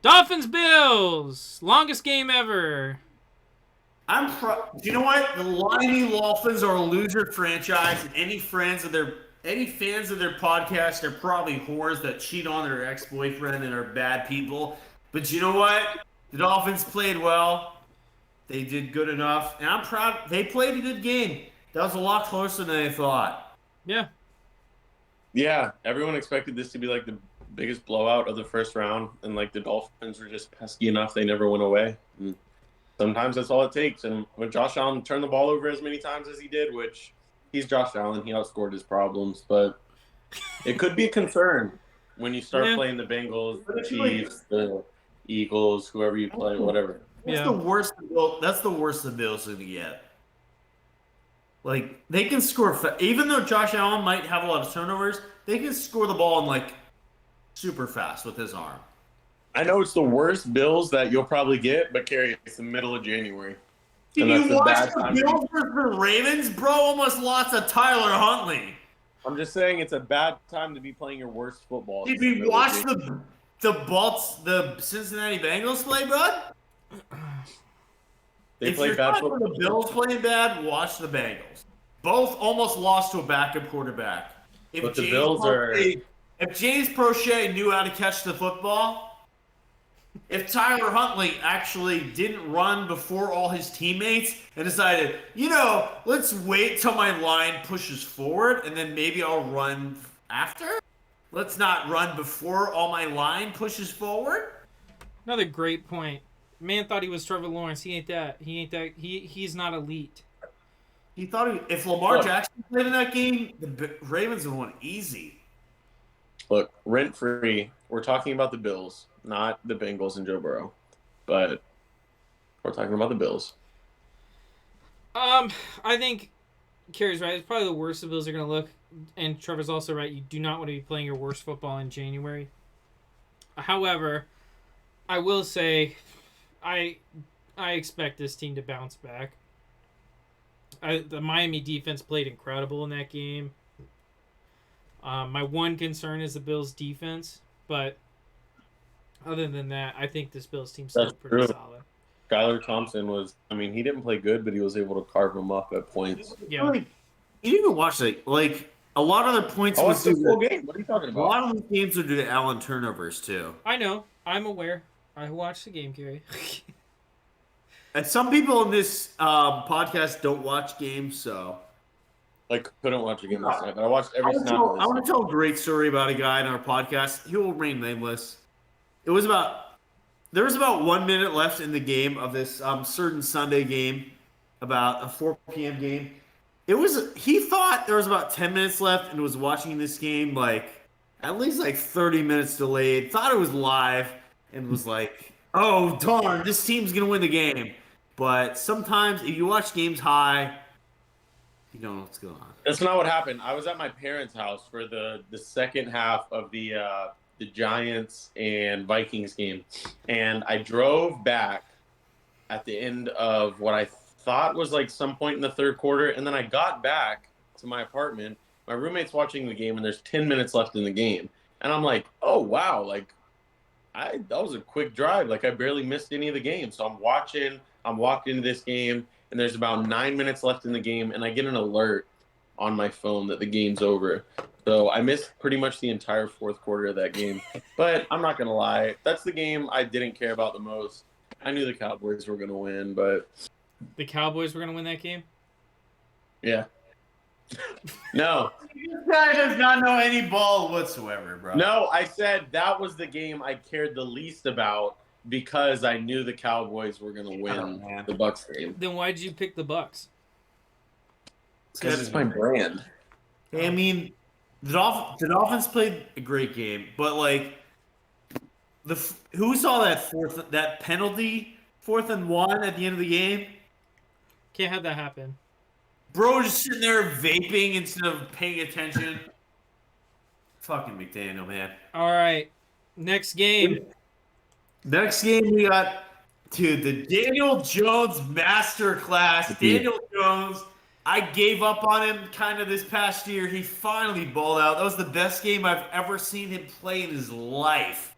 Dolphins-Bills! Longest game ever. Do you know what? The Miami Dolphins are a loser franchise, and any fans of their podcast are probably whores that cheat on their ex-boyfriend and are bad people. But you know what? The Dolphins played well. They did good enough, and I'm proud. They played a good game. That was a lot closer than I thought. Yeah. Yeah, everyone expected this to be like the biggest blowout of the first round, and like the Dolphins were just pesky enough they never went away. And sometimes that's all it takes. And when Josh Allen turned the ball over as many times as he did, which he's Josh Allen, he outscored his problems, but it could be a concern when you start playing the Bengals, the Chiefs, the Eagles, whoever you play, whatever. That's the worst. That's the worst the Bills are gonna get. Like, they can score even though Josh Allen might have a lot of turnovers, they can score the ball in like super fast with his arm. I know it's the worst Bills that you'll probably get, but Kerry, it's the middle of January. Did you watch the Bills versus the Ravens? Bro almost lost to Tyler Huntley. I'm just saying it's a bad time to be playing your worst football. Did you watch the Cincinnati Bengals play, bud? They if play you're bad talking football. The Bills playing bad, watch the Bengals. Both almost lost to a backup quarterback. But the Bills are... If James Prochet knew how to catch the football, if Tyler Huntley actually didn't run before all his teammates and decided, let's wait till my line pushes forward and then maybe I'll run after. Let's not run before all my line pushes forward. Another great point. Man thought he was Trevor Lawrence. He ain't that. He's not elite. He thought if Lamar Jackson played in that game, the Ravens would win easy. Look, rent-free, we're talking about the Bills, not the Bengals and Joe Burrow. But we're talking about the Bills. I think Kerry's right. It's probably the worst the Bills are going to look. And Trevor's also right. You do not want to be playing your worst football in January. However, I will say I expect this team to bounce back. The Miami defense played incredible in that game. My one concern is the Bills' defense, but other than that, I think this Bills team's still pretty solid. Skylar Thompson he didn't play good, but he was able to carve them up at points. Yeah. You didn't even watch a lot of the points was due to the game. What are you talking about? A lot of the games are due to Allen turnovers too. I know. I'm aware. I watched the game, Gary. And some people in this podcast don't watch games, so couldn't watch a game last night, but I watched every snap. I want to tell a great story about a guy in our podcast. He will remain nameless. There was about 1 minute left in the game of this certain Sunday game, about a 4 p.m. game. He thought there was about 10 minutes left and was watching this game at least 30 minutes delayed. Thought it was live and was like, "Oh darn, this team's gonna win the game." But sometimes if you watch games high, you don't know what's going on. That's not what happened. I was at my parents' house for the second half of the Giants and Vikings game, and I drove back at the end of what I thought was some point in the third quarter, and then I got back to my apartment. My roommate's watching the game, and there's 10 minutes left in the game. And I'm like, oh wow, like that was a quick drive. Like I barely missed any of the game. So I'm walked into this game, and there's about 9 minutes left in the game, and I get an alert on my phone that the game's over. So I missed pretty much the entire fourth quarter of that game. But I'm not gonna lie, that's the game I didn't care about the most. I knew the Cowboys were gonna win, but The Cowboys were going to win that game? yeah. No. This guy does not know any ball whatsoever, bro. No, I said that was the game I cared the least about because I knew the Cowboys were going to win the Bucs game. Then why did you pick the Bucs? Because it's my brand. I mean, the Dolphins played a great game, but like, who saw that penalty 4th and 1 at the end of the game? Can't have that happen. Bro, just sitting there vaping instead of paying attention. Fucking McDaniel, man. All right. Next game. Next game we got, dude, the Daniel Jones masterclass. Daniel Jones, I gave up on him kind of this past year. He finally balled out. That was the best game I've ever seen him play in his life.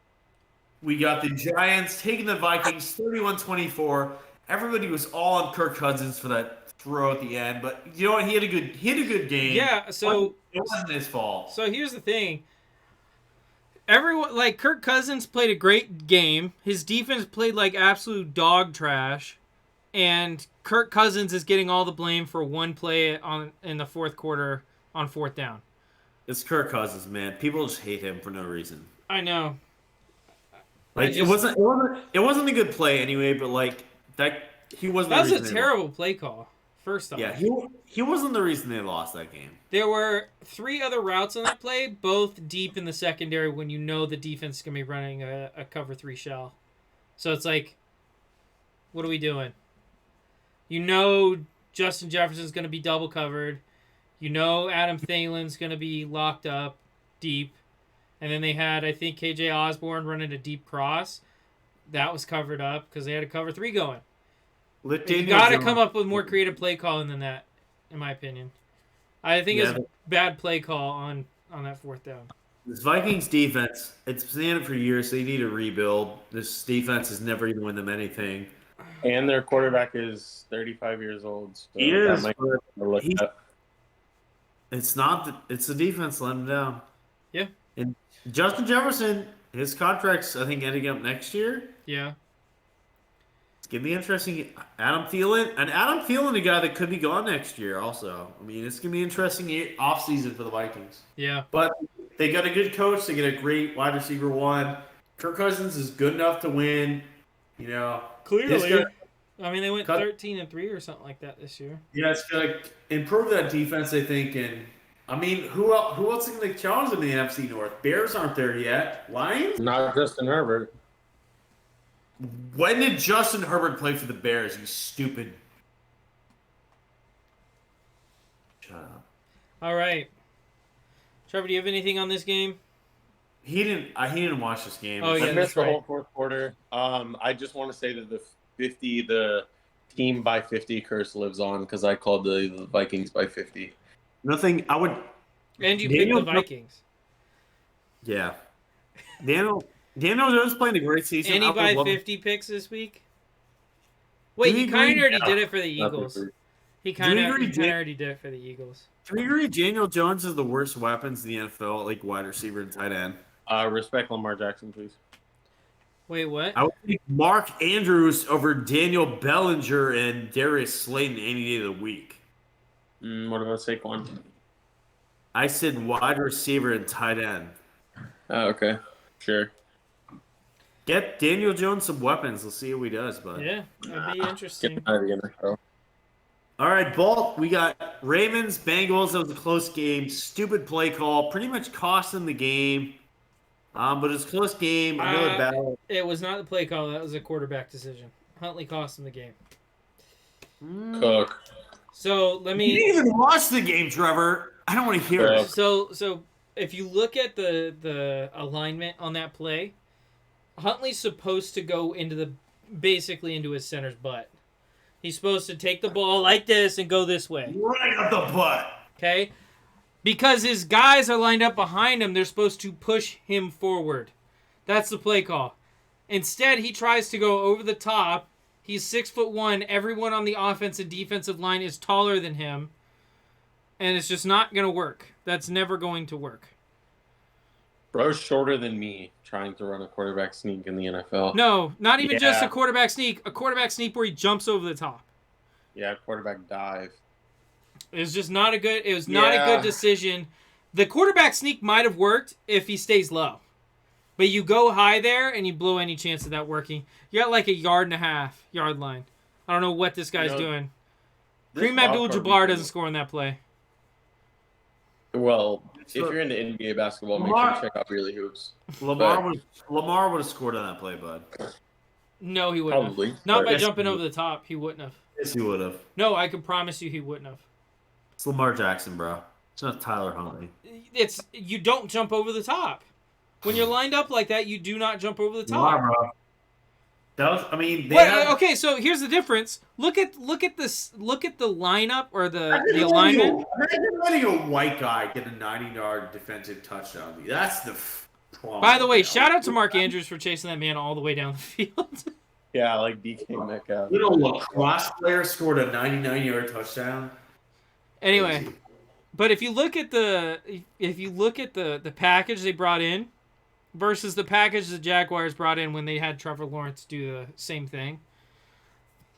We got the Giants taking the Vikings 31-24. Everybody was all on Kirk Cousins for that throw at the end, but you know what? He had a good game. Yeah, so it wasn't his fault. So here's the thing. Everyone, like, Kirk Cousins played a great game. His defense played like absolute dog trash, and Kirk Cousins is getting all the blame for one play in the fourth quarter on 4th down. It's Kirk Cousins, man. People just hate him for no reason. I know. Like it wasn't a good play anyway, but like that he wasn't. That was a terrible play call. First off, yeah, he wasn't the reason they lost that game. There were 3 other routes on that play, both deep in the secondary when you know the defense is going to be running a cover 3 shell. So it's like, what are we doing? You know Justin Jefferson's going to be double covered. You know Adam Thielen's going to be locked up deep. And then they had, I think, KJ Osborne running a deep cross. That was covered up because they had a cover 3 going. You got to come up with more creative play calling than that, in my opinion. I think it's a bad play call on that 4th down. This Vikings defense, it's been in it for years. They need to rebuild. This defense has never even won them anything. And their quarterback is 35 years old. So he is. It's the defense letting him down. Yeah. And Justin Jefferson, his contract's, I think, ending up next year. Yeah. It's going to be interesting. Adam Thielen, a guy that could be gone next year also. I mean, it's going to be an interesting offseason for the Vikings. Yeah. But they got a good coach. They get a great wide receiver 1. Kirk Cousins is good enough to win. You know, clearly. I mean, they went 13-3 or something like that this year. Yeah, it's going to improve that defense, I think. And, I mean, who else is going to challenge them in the NFC North? Bears aren't there yet. Lions? Not Justin Herbert. When did Justin Herbert play for the Bears, you stupid? Shut up. All right. Trevor, do you have anything on this game? He didn't watch this game. Oh, yeah, I missed the whole fourth quarter. I just want to say that the team by 50 curse lives on because I called the Vikings by 50. Nothing. I would. And you picked the Vikings. Yeah. Daniel Jones playing a great season. And he by 50 picks this week? Wait, he kind of already did it for the Eagles. He kind of already did it for the Eagles. Do we agree Daniel Jones is the worst weapons in the NFL, like wide receiver and tight end? Respect Lamar Jackson, please. Wait, what? I would take Mark Andrews over Daniel Bellinger and Darius Slayton any day of the week. What about Saquon? I said wide receiver and tight end. Oh, okay. Sure. Get Daniel Jones some weapons. Let's see what he does. But yeah, that'd be interesting. All right, Bolt. We got Ravens, Bengals. That was a close game. Stupid play call. Pretty much cost them the game. But it's a close game. Another battle. It was not the play call. That was a quarterback decision. Huntley cost him the game. Cook. So let me. You didn't even watch the game, Trevor. I don't want to hear it. So if you look at the alignment on that play, Huntley's supposed to go basically into his center's butt. He's supposed to take the ball like this and go this way. Right up the butt. Okay? Because his guys are lined up behind him, they're supposed to push him forward. That's the play call. Instead, he tries to go over the top. He's 6'1". Everyone on the offensive defensive line is taller than him. And it's just not going to work. That's never going to work. Bro's shorter than me trying to run a quarterback sneak in the NFL. No, not even just a quarterback sneak. A quarterback sneak where he jumps over the top. Yeah, quarterback dive. It was just not a good. It was not a good decision. The quarterback sneak might have worked if he stays low, but you go high there and you blow any chance of that working. You got like a 1.5 yard line. I don't know what this guy's doing. Kareem Abdul-Jabbar doesn't score on that play. Well, if you're into NBA basketball, make sure to check out Really Hoops. Lamar would have scored on that play, bud. No, he wouldn't. Probably. Not by jumping over the top. He wouldn't have. Yes, he would have. No, I can promise you he wouldn't have. It's Lamar Jackson, bro. It's not Tyler Huntley. You don't jump over the top. When you're lined up like that, you do not jump over the top. Lamar, bro. That was, I mean, okay, so here's the difference. Look at this. Look at the lineup or the alignment. Imagine letting a white guy get a 90-yard defensive touchdown. That's the problem. By the way, shout out to Mark Andrews for chasing that man all the way down the field. Yeah, like DK Metcalf. Little lacrosse player scored a 99-yard touchdown. Anyway, but if you look at the package they brought in versus the package the Jaguars brought in when they had Trevor Lawrence do the same thing,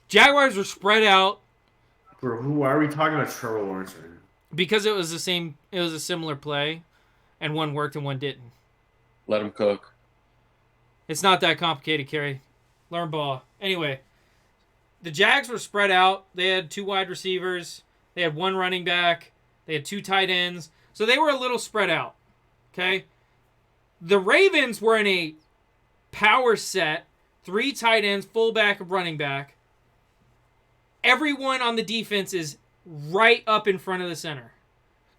Jaguars were spread out. Bro, why are we talking about Trevor Lawrence right now? Because it was a similar play, and one worked and one didn't. Let him cook. It's not that complicated, Kerry. Learn ball. Anyway, the Jags were spread out. They had 2 wide receivers. They had 1 running back. They had 2 tight ends. So they were a little spread out. Okay? The Ravens were in a power set. 3 tight ends, fullback, and running back. Everyone on the defense is right up in front of the center.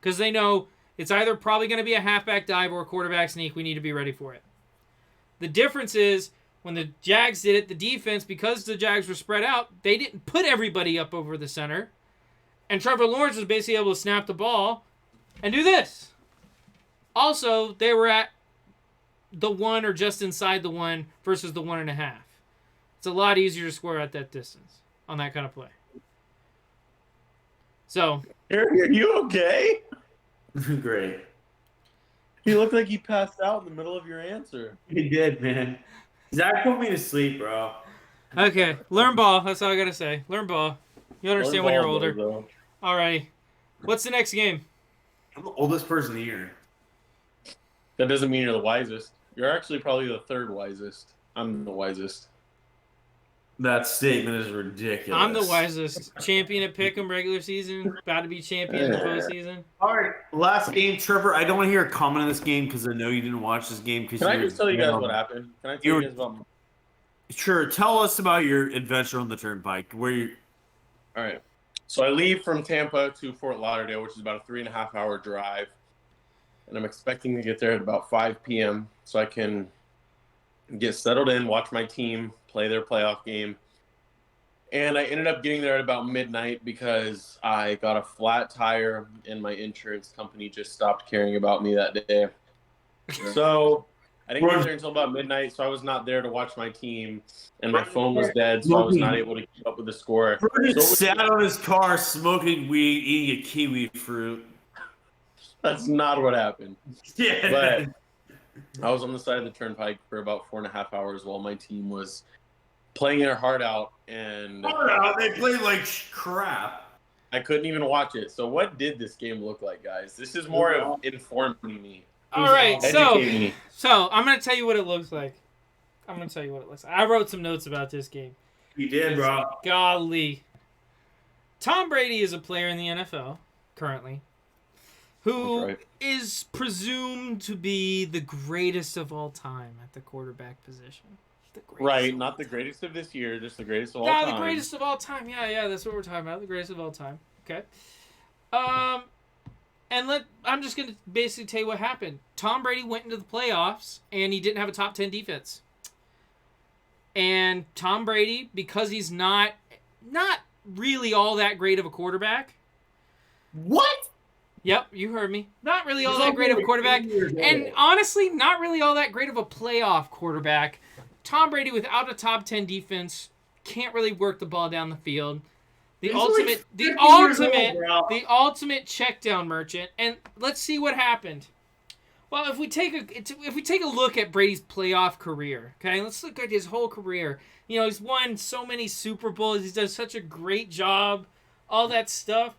Because they know it's either probably going to be a halfback dive or a quarterback sneak. We need to be ready for it. The difference is, when the Jags did it, the defense, because the Jags were spread out, they didn't put everybody up over the center. And Trevor Lawrence was basically able to snap the ball and do this. Also, they were at the 1 or just inside the 1 versus the 1.5. It's a lot easier to score at that distance on that kind of play. So, Are you okay? Great. You look like you passed out in the middle of your answer. He did, man. Zach put me to sleep, bro. okay, learn ball. That's all I got to say. Learn ball. You understand when you're older. Alrighty. What's the next game? I'm the oldest person here. That doesn't mean you're the wisest. You're actually probably the 3rd wisest. I'm the wisest. That statement is ridiculous. I'm the wisest. Champion at Pick'em regular season. About to be champion in the postseason. All right, last game, Trevor. I don't want to hear a comment on this game because I know you didn't watch this game. Can I just tell you guys what happened? Can I tell you guys about? Sure. Tell us about your adventure on the Turnpike. Where you? All right. So I leave from Tampa to Fort Lauderdale, which is about a 3.5-hour drive, and I'm expecting to get there at about 5 p.m. so I can get settled in, watch my team play their playoff game. And I ended up getting there at about midnight because I got a flat tire and my insurance company just stopped caring about me that day. So I didn't get there until about midnight, so I was not there to watch my team, and my phone was dead, so I was not able to keep up with the score. He sat on his car smoking weed, eating a kiwi fruit. That's not what happened. Yeah. But I was on the side of the turnpike for about 4.5 hours while my team was playing their heart out, and they played like crap. I couldn't even watch it. So what did this game look like, guys? This is more of informing me. All right, so Me. I'm going to tell you what it looks like. I wrote some notes about this game. You did, bro. Golly. Tom Brady is a player in the NFL currently who is presumed to be the greatest of all time at the quarterback position. Right, not the greatest of this year, just the greatest of all time. Yeah, the greatest of all time. Yeah, that's what we're talking about. The greatest of all time. Okay. I'm just going to basically tell you what happened. Tom Brady went into the playoffs, and he didn't have a top 10 defense. And Tom Brady, because he's not really all that great of a quarterback. What? Yep, you heard me. Not really all that great of a quarterback. And honestly, not really all that great of a playoff quarterback. Tom Brady without a top 10 defense can't really work the ball down the field. The ultimate check down merchant. And let's see what happened. Well, if we take a look at Brady's playoff career, okay, let's look at his whole career. You know, he's won so many Super Bowls. He's done such a great job, all that stuff.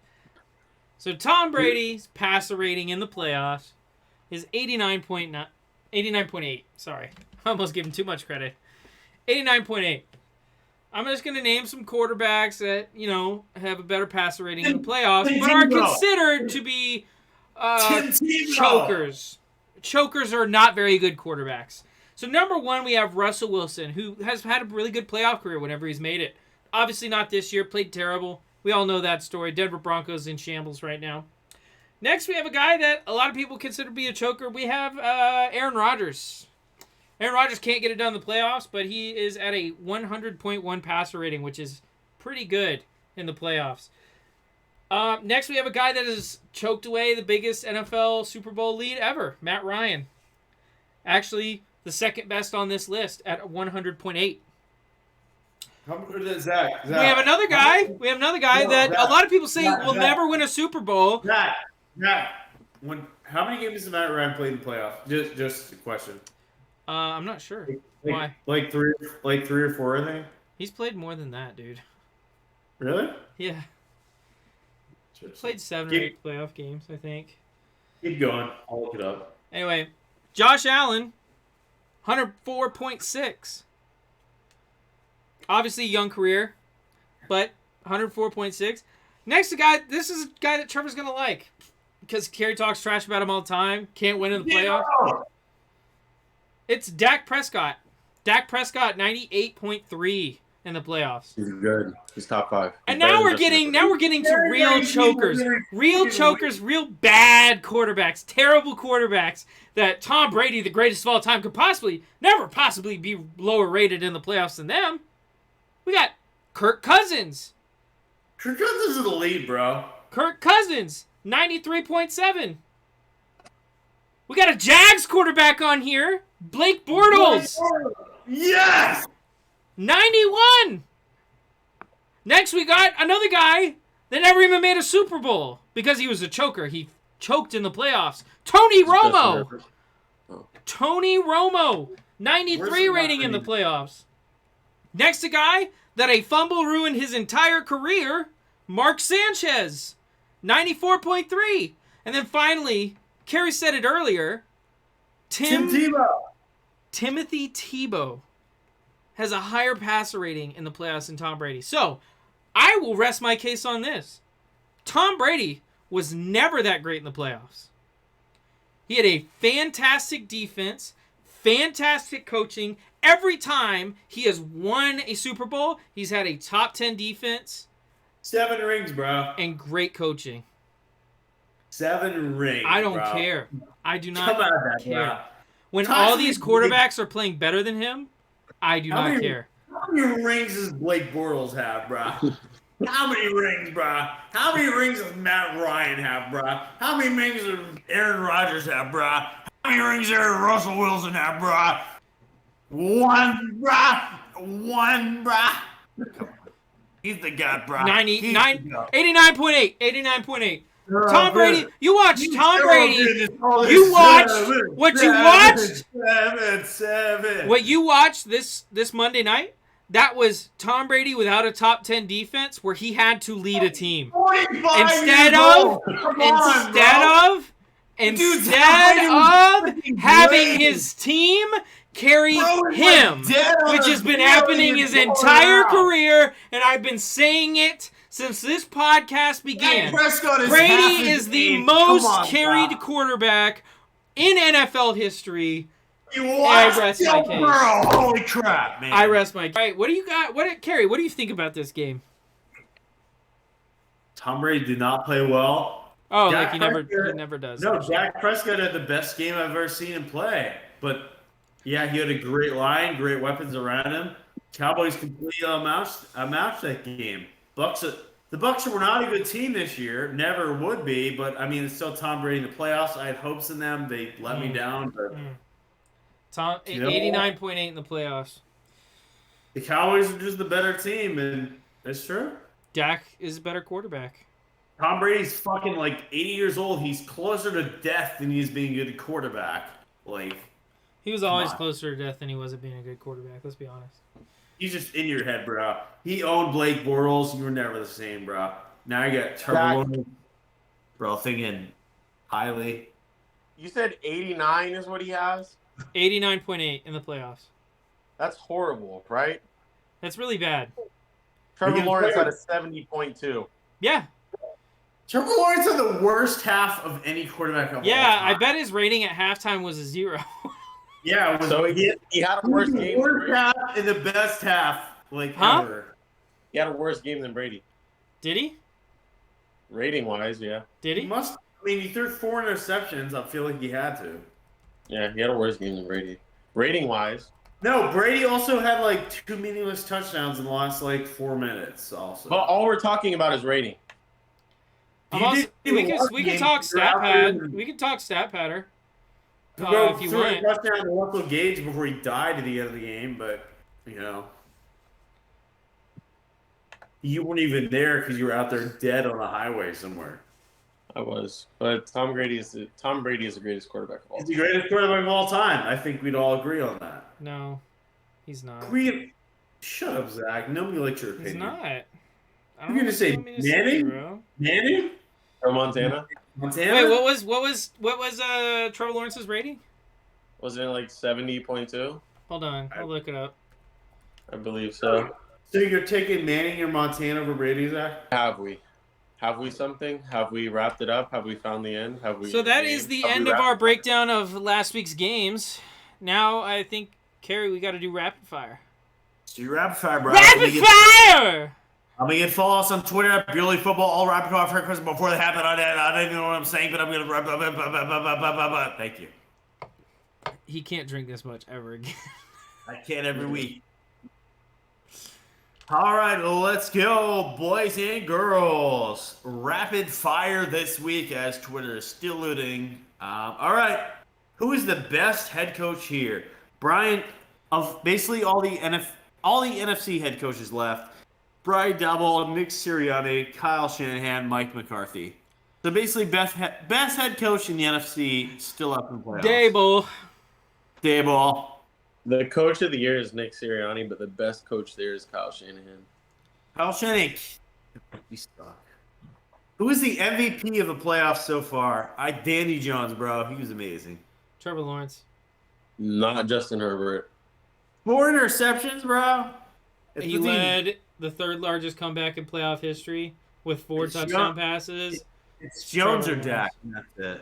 So Tom Brady's passer rating in the playoffs is 89.8. Sorry, I almost gave him too much credit. 89.8. I'm just going to name some quarterbacks that, you know, have a better passer rating in the playoffs, but are considered to be chokers. Chokers are not very good quarterbacks. So number one, we have Russell Wilson, who has had a really good playoff career whenever he's made it. Obviously not this year, played terrible. We all know that story. Denver Broncos in shambles right now. Next, we have a guy that a lot of people consider to be a choker. We have Aaron Rodgers. Aaron Rodgers can't get it done in the playoffs, but he is at a 100.1 passer rating, which is pretty good in the playoffs. Next, we have a guy that has choked away the biggest NFL Super Bowl lead ever, Matt Ryan. Actually, the second best on this list at 100.8. How good is Zach? We have another guy. That a lot of people say will never win a Super Bowl. Zach. How many games has Matt Ryan played in the playoffs? Just a question. I'm not sure. Why? Like three or four, I think. He's played more than that, dude. Really? Yeah. He played 7 or 8 playoff games, I think. Keep going. I'll look it up. Anyway, Josh Allen, 104.6. Obviously, young career, but 104.6. Next guy, this is a guy that Trevor's going to like because Kerry talks trash about him all the time. Can't win in the playoffs. Yeah. It's Dak Prescott. Dak Prescott, 98.3 in the playoffs. He's good. He's top 5. And now we're getting to real chokers. Real bad quarterbacks, terrible quarterbacks that Tom Brady, the greatest of all time, could never possibly be lower rated in the playoffs than them. We got Kirk Cousins. Kirk Cousins is the lead, bro. Kirk Cousins, 93.7. We got a Jags quarterback on here, Blake Bortles. Yes! 91. Next, we got another guy that never even made a Super Bowl because he was a choker. He choked in the playoffs. Tony Romo. Tony Romo, 93 rating in the playoffs. Next, a guy that a fumble ruined his entire career, Mark Sanchez, 94.3. And then finally, Kerry said it earlier, Timothy Tebow has a higher passer rating in the playoffs than Tom Brady. So, I will rest my case on this. Tom Brady was never that great in the playoffs. He had a fantastic defense, fantastic coaching. Every time he has won a Super Bowl, he's had a top 10 defense. 7 rings, bro. And great coaching. 7 rings, I don't bro. care. I do not care. Bro. When all these quarterbacks are playing better than him, I do not care. How many rings does Blake Bortles have, bro? How many rings, bro? How many rings does Matt Ryan have, bro? How many rings does Aaron Rodgers have, bro? How many rings does Russell Wilson have, bro? 1, bro. 1, bro. He's the god, bro. 89.8. 89.8. Tom Brady, you watched Tom Brady. You watched what you watched. 7. What you watched this Monday night? That was Tom Brady without a top 10 defense, where he had to lead a team instead of having his team carry him, which has been happening his entire career, and I've been saying it since this podcast began. Brady is the most carried quarterback in NFL history. I rest my case. Holy crap, man. I rest my case. All right, what do you got? Kerry, what do you think about this game? Tom Brady did not play well. Oh, he never does. No, Dak Prescott had the best game I've ever seen him play. But, yeah, he had a great line, great weapons around him. Cowboys completely outmatched that game. Bucks The Bucs were not a good team this year. Never would be. But, I mean, it's still Tom Brady in the playoffs. I had hopes in them. They let me down. But Tom, 89.8 in the playoffs. the Cowboys are just the better team, and it's true. Dak is a better quarterback. Tom Brady's fucking like 80 years old. He's closer to death than he is being a good quarterback. Like, he was always closer to death than he was at being a good quarterback. Let's be honest. He's just in your head, bro. He owned Blake Bortles. You were never the same, bro. Now you got Trevor, bro, thinking highly. You said 89 is what he has? 89.8 in the playoffs. That's horrible, right? That's really bad. Trevor Lawrence had a 70.2. Yeah. Trevor Lawrence had the worst half of any quarterback of all time. I bet his rating at halftime was a 0. Yeah, it was, so he had a worse game. Worst half and the best half, like ever. He had a worse game than Brady. Did he? Rating wise, yeah. Did he? I mean, he threw 4 interceptions. I feel like he had to. Yeah, he had a worse game than Brady. Rating wise. No, Brady also had like 2 meaningless touchdowns in the last like 4 minutes. Also, but all we're talking about is rating. We can talk stat pad. We can talk stat padder. If you threw want. a touchdown to Russell Gage before he died at the end of the game, but you weren't even there because you were out there dead on a highway somewhere. I was, but Tom Brady is the greatest quarterback of all time. He's the greatest quarterback of all time. I think we'd all agree on that. No, he's not. Shut up, Zach. Nobody likes your opinion. He's not. You're gonna say Manning? Manning? Or Montana? Montana? Wait, what was Trevor Lawrence's rating? Wasn't it like 70.2? Hold on, I'll look it up. I believe so. So you're taking Manning or Montana over Brady, Zach? Have we? Have we something? Have we wrapped it up? Have we found the end? Have we? So that is the end of our breakdown of last week's games. Now I think, Carrie, we got to do rapid fire. Let's do rapid fire, bro. Rapid fire! I'm going to follow us on Twitter at Purely Football. All rapid fire questions before they happen. I don't even know what I'm saying, but I'm going to... Thank you. He can't drink this much ever again. I can every week. All right, let's go, boys and girls. Rapid fire this week as Twitter is still looting. All right, who is the best head coach here? Brian, of basically all the NFC head coaches left, Brian Daboll, Nick Sirianni, Kyle Shanahan, Mike McCarthy. So basically, best head coach in the NFC still up in the playoffs. Daboll. The coach of the year is Nick Sirianni, but the best coach there is Kyle Shanahan. Kyle Shanahan. We suck. Who is the MVP of the playoffs so far? Danny Jones, bro. He was amazing. Trevor Lawrence. Not Justin Herbert. 4 interceptions, bro. He led the third largest comeback in playoff history with 4 touchdown passes. It's Jones or Dak. That's it.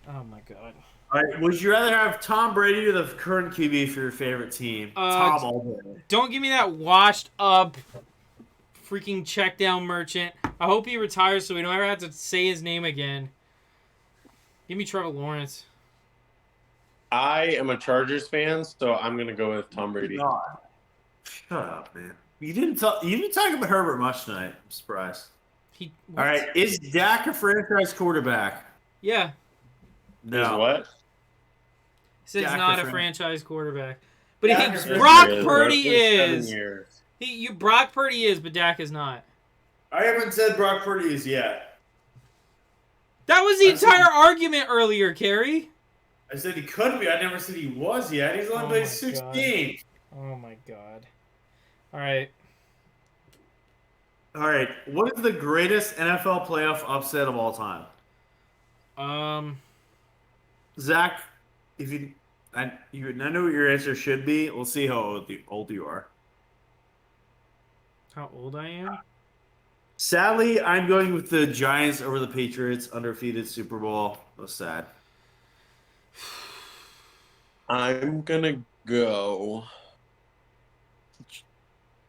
Oh, my God. All right, would you rather have Tom Brady or the current QB for your favorite team? Tom all day. Don't give me that washed up freaking check down merchant. I hope he retires so we don't ever have to say his name again. Give me Trevor Lawrence. I am a Chargers fan, so I'm gonna go with Tom Brady. God. Shut up, man. You didn't talk about Herbert much tonight. I'm surprised. All right, is Dak a franchise quarterback? Yeah. No. Is what? He says he's not a franchise quarterback. But Brock Purdy is. Brock Purdy is, but Dak is not. I haven't said Brock Purdy is yet. That was the entire argument earlier, Kerry. I said he could be. I never said he was yet. He's only played 6 games. Oh, my God. All right. All right. What is the greatest NFL playoff upset of all time? Zach, I know what your answer should be. We'll see how old you are. How old I am? Sadly, I'm going with the Giants over the Patriots, undefeated Super Bowl. That's sad. I'm gonna go.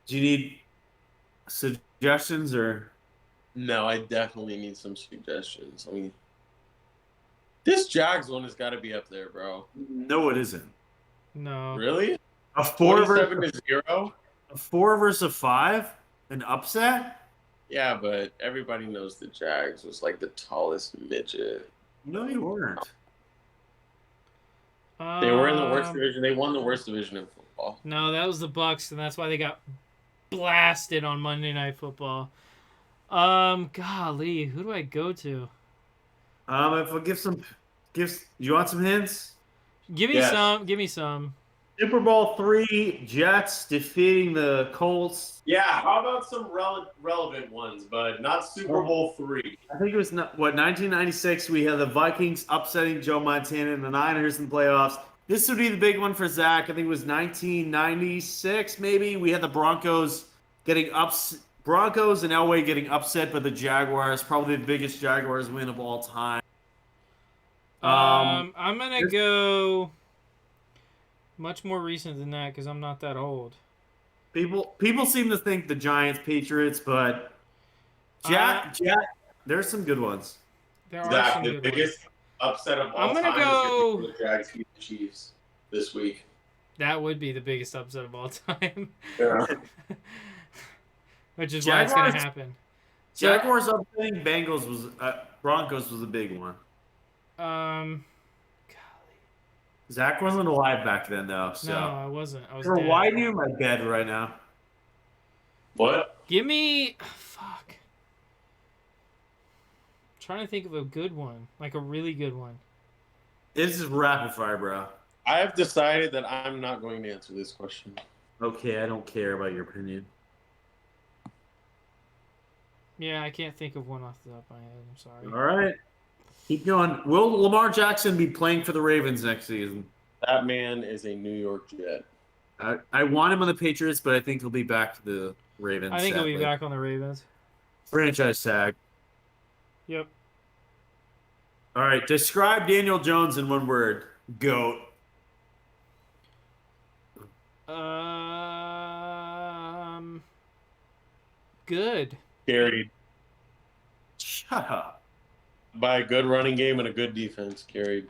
Do you need suggestions or? No, I definitely need some suggestions. I mean, this Jags one has got to be up there, bro. No, it isn't. No. Really? A 4 versus 0? A 4 versus 5? An upset? Yeah, but everybody knows the Jags was like the tallest midget. No, you weren't. They were in the worst division. They won the worst division in football. No, that was the Bucks, and that's why they got blasted on Monday Night Football. Golly, who do I go to? If I you want some hints? Give me some. Give me some. Super Bowl III, Jets defeating the Colts. Yeah, how about some relevant ones, but not Super Bowl III? I think it was 1996. We had the Vikings upsetting Joe Montana and the Niners in the playoffs. This would be the big one for Zach. I think it was 1996, maybe. We had the Broncos and Elway getting upset by the Jaguars. Probably the biggest Jaguars win of all time. I'm gonna go much more recent than that because I'm not that old. People seem to think the Giants, Patriots, but there's some good ones. There are Zach, some the good biggest upset of all I'm gonna time go- is the Jags beat the Chiefs this week. That would be the biggest upset of all time. Yeah. Which is why it's gonna Jaguars- happen. Jaguars upsetting Broncos was a big one. Golly. Zach wasn't alive back then, though. So. No, I wasn't. I was Trevor, dead. why are you in my bed right now? What? Give me. Fuck. I'm trying to think of a good one. Like a really good one. This is rapid fire, bro. I have decided that I'm not going to answer this question. Okay, I don't care about your opinion. Yeah, I can't think of one off the top of my head. I'm sorry. All right. Keep going. Will Lamar Jackson be playing for the Ravens next season? That man is a New York Jet. I want him on the Patriots, but I think he'll be back to the Ravens. I think he'll be sadly. back on the Ravens. Franchise tag. Yep. All right. Describe Daniel Jones in one word. GOAT. Good. Carried Shut up. by a good running game and a good defense. Carried.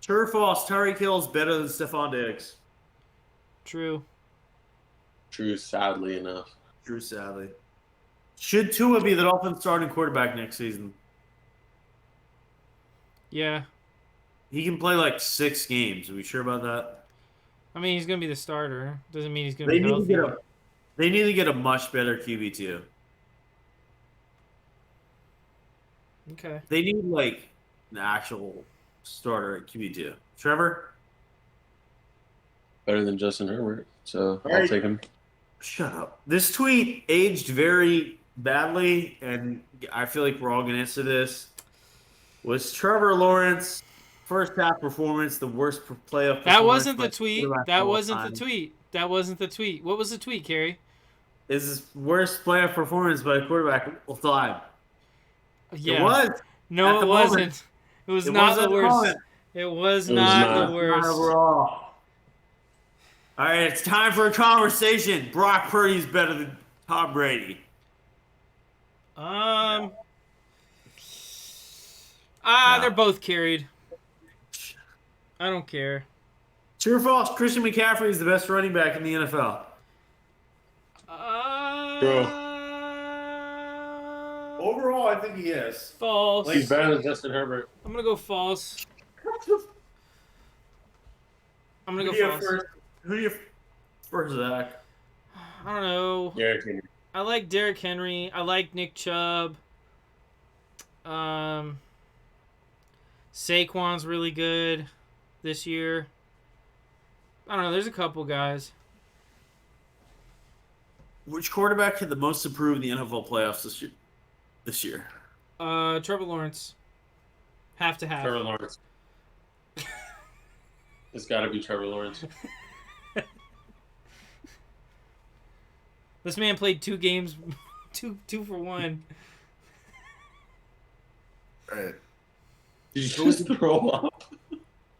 True or false? Tyreek Hill is better than Stephon Diggs. True. True, sadly enough. True, sadly. Should Tua be the Dolphins' starting quarterback next season? Yeah. He can play like 6 games. Are we sure about that? I mean, he's gonna be the starter. Doesn't mean he's gonna They be need to healthy. get a much better QB too. Okay. They need like an actual starter at QB2. Trevor? Better than Justin Herbert, so I'll Right. take him. Shut up. This tweet aged very badly, and I feel like we're all going to answer this. Was Trevor Lawrence first half performance the worst playoff performance? That wasn't the by tweet. quarterback That of all wasn't the time? tweet. That wasn't the tweet. What was the tweet, Carrie? Is his worst playoff performance by a quarterback of all time? Yeah. It was. No, At it the wasn't. moment. It was It not wasn't the at the worst. moment. It was It was not not. the worst. Not overall. All right, it's time for a conversation. Brock Purdy's better than Tom Brady. They're both carried. I don't care. True or false? Christian McCaffrey is the best running back in the NFL. Overall, I think he is. False. He's better than Justin Herbert. I'm gonna go false. I'm gonna go false. Who do you first, Zach? I don't know. Derrick Henry. I like Derrick Henry. I like Nick Chubb. Saquon's really good this year. I don't know. There's a couple guys. Which quarterback had the most improved in the NFL playoffs this year? Trevor Lawrence. Half to half. Trevor Lawrence. It's got to be Trevor Lawrence. This man played 2 games, two for 1. Right. Did you just throw up?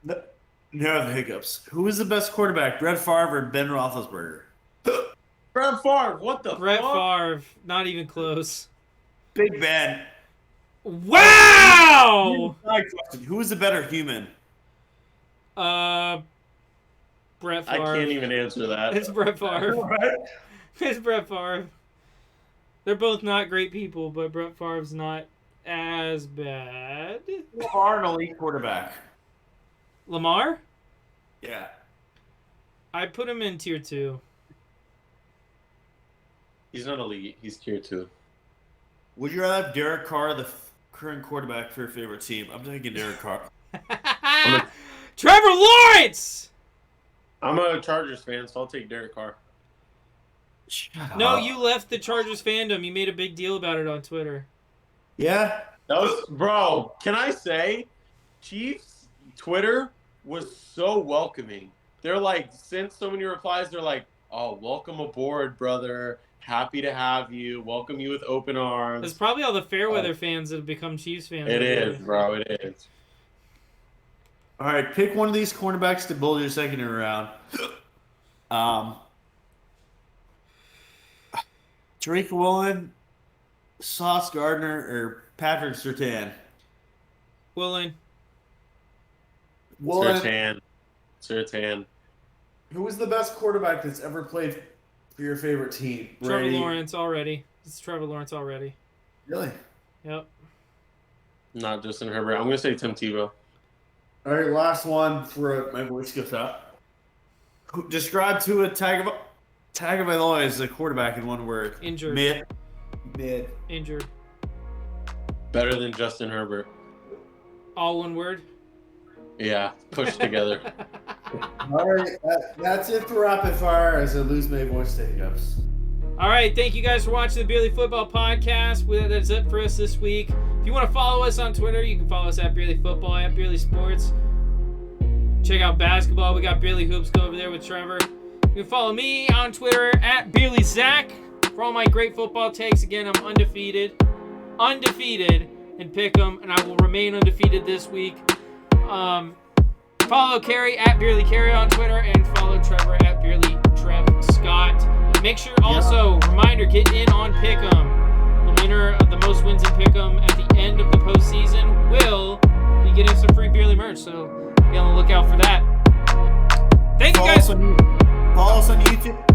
No the hiccups. Who is the best quarterback, Brett Favre or Ben Roethlisberger? Brett Favre, what the Brett fuck? Favre, not even close. Big Ben. Wow! Who is the better human? Brett Favre. I can't even answer that. It's Brett Favre. It's Brett Favre. They're both not great people, but Brett Favre's not as bad. Lamar, an elite quarterback. Lamar? Yeah. I put him in tier 2. He's not elite. He's tier 2. Would you rather have Derek Carr, the current quarterback for your favorite team? I'm taking Derek Carr. Trevor Lawrence! I'm a Chargers fan, so I'll take Derek Carr. No, you left the Chargers fandom. You made a big deal about it on Twitter. Yeah. That was, bro, can I say, Chiefs Twitter was so welcoming. They're like, sent so many replies. They're like, oh, welcome aboard, brother. Happy to have you. Welcome you with open arms. It's probably all the Fairweather fans that have become Chiefs fans. It is, bro. It is. All right, pick one of these cornerbacks to build your secondary round. Drake Woolen, Sauce Gardner, or Patrick Surtain? Woolen. Surtain. Who was the best quarterback that's ever played for your favorite team? Trevor Lawrence already. It's Trevor Lawrence already. Really? Yep. Not Justin Herbert. I'm going to say Tim Tebow. All right, last one for my voice goes up. Describe to a Tagovailoa as a quarterback in one word. Injured. Mid. Injured. Better than Justin Herbert. All one word? Yeah, pushed together. All right, that's it for Rapid Fire as I lose my voice to hiccups. All right, thank you guys for watching the Beerly Football Podcast. That's it for us this week. If you want to follow us on Twitter, you can follow us at Beerly Football, at Beerly Sports. Check out basketball. We got Beerly Hoops go over there with Trevor. You can follow me on Twitter at Beerly Zach for all my great football takes. Again, I'm undefeated in Pick'em, and I will remain undefeated this week. Follow Carrie at Beerly Carrie on Twitter, and follow Trevor at Beerly Trev Scott. Make sure also, reminder, get in on Pick'em. The winner of the most wins in Pick'em at the end of the postseason will be getting some free Beerly merch, so be on the lookout for that. Thank you guys. Follow us on YouTube.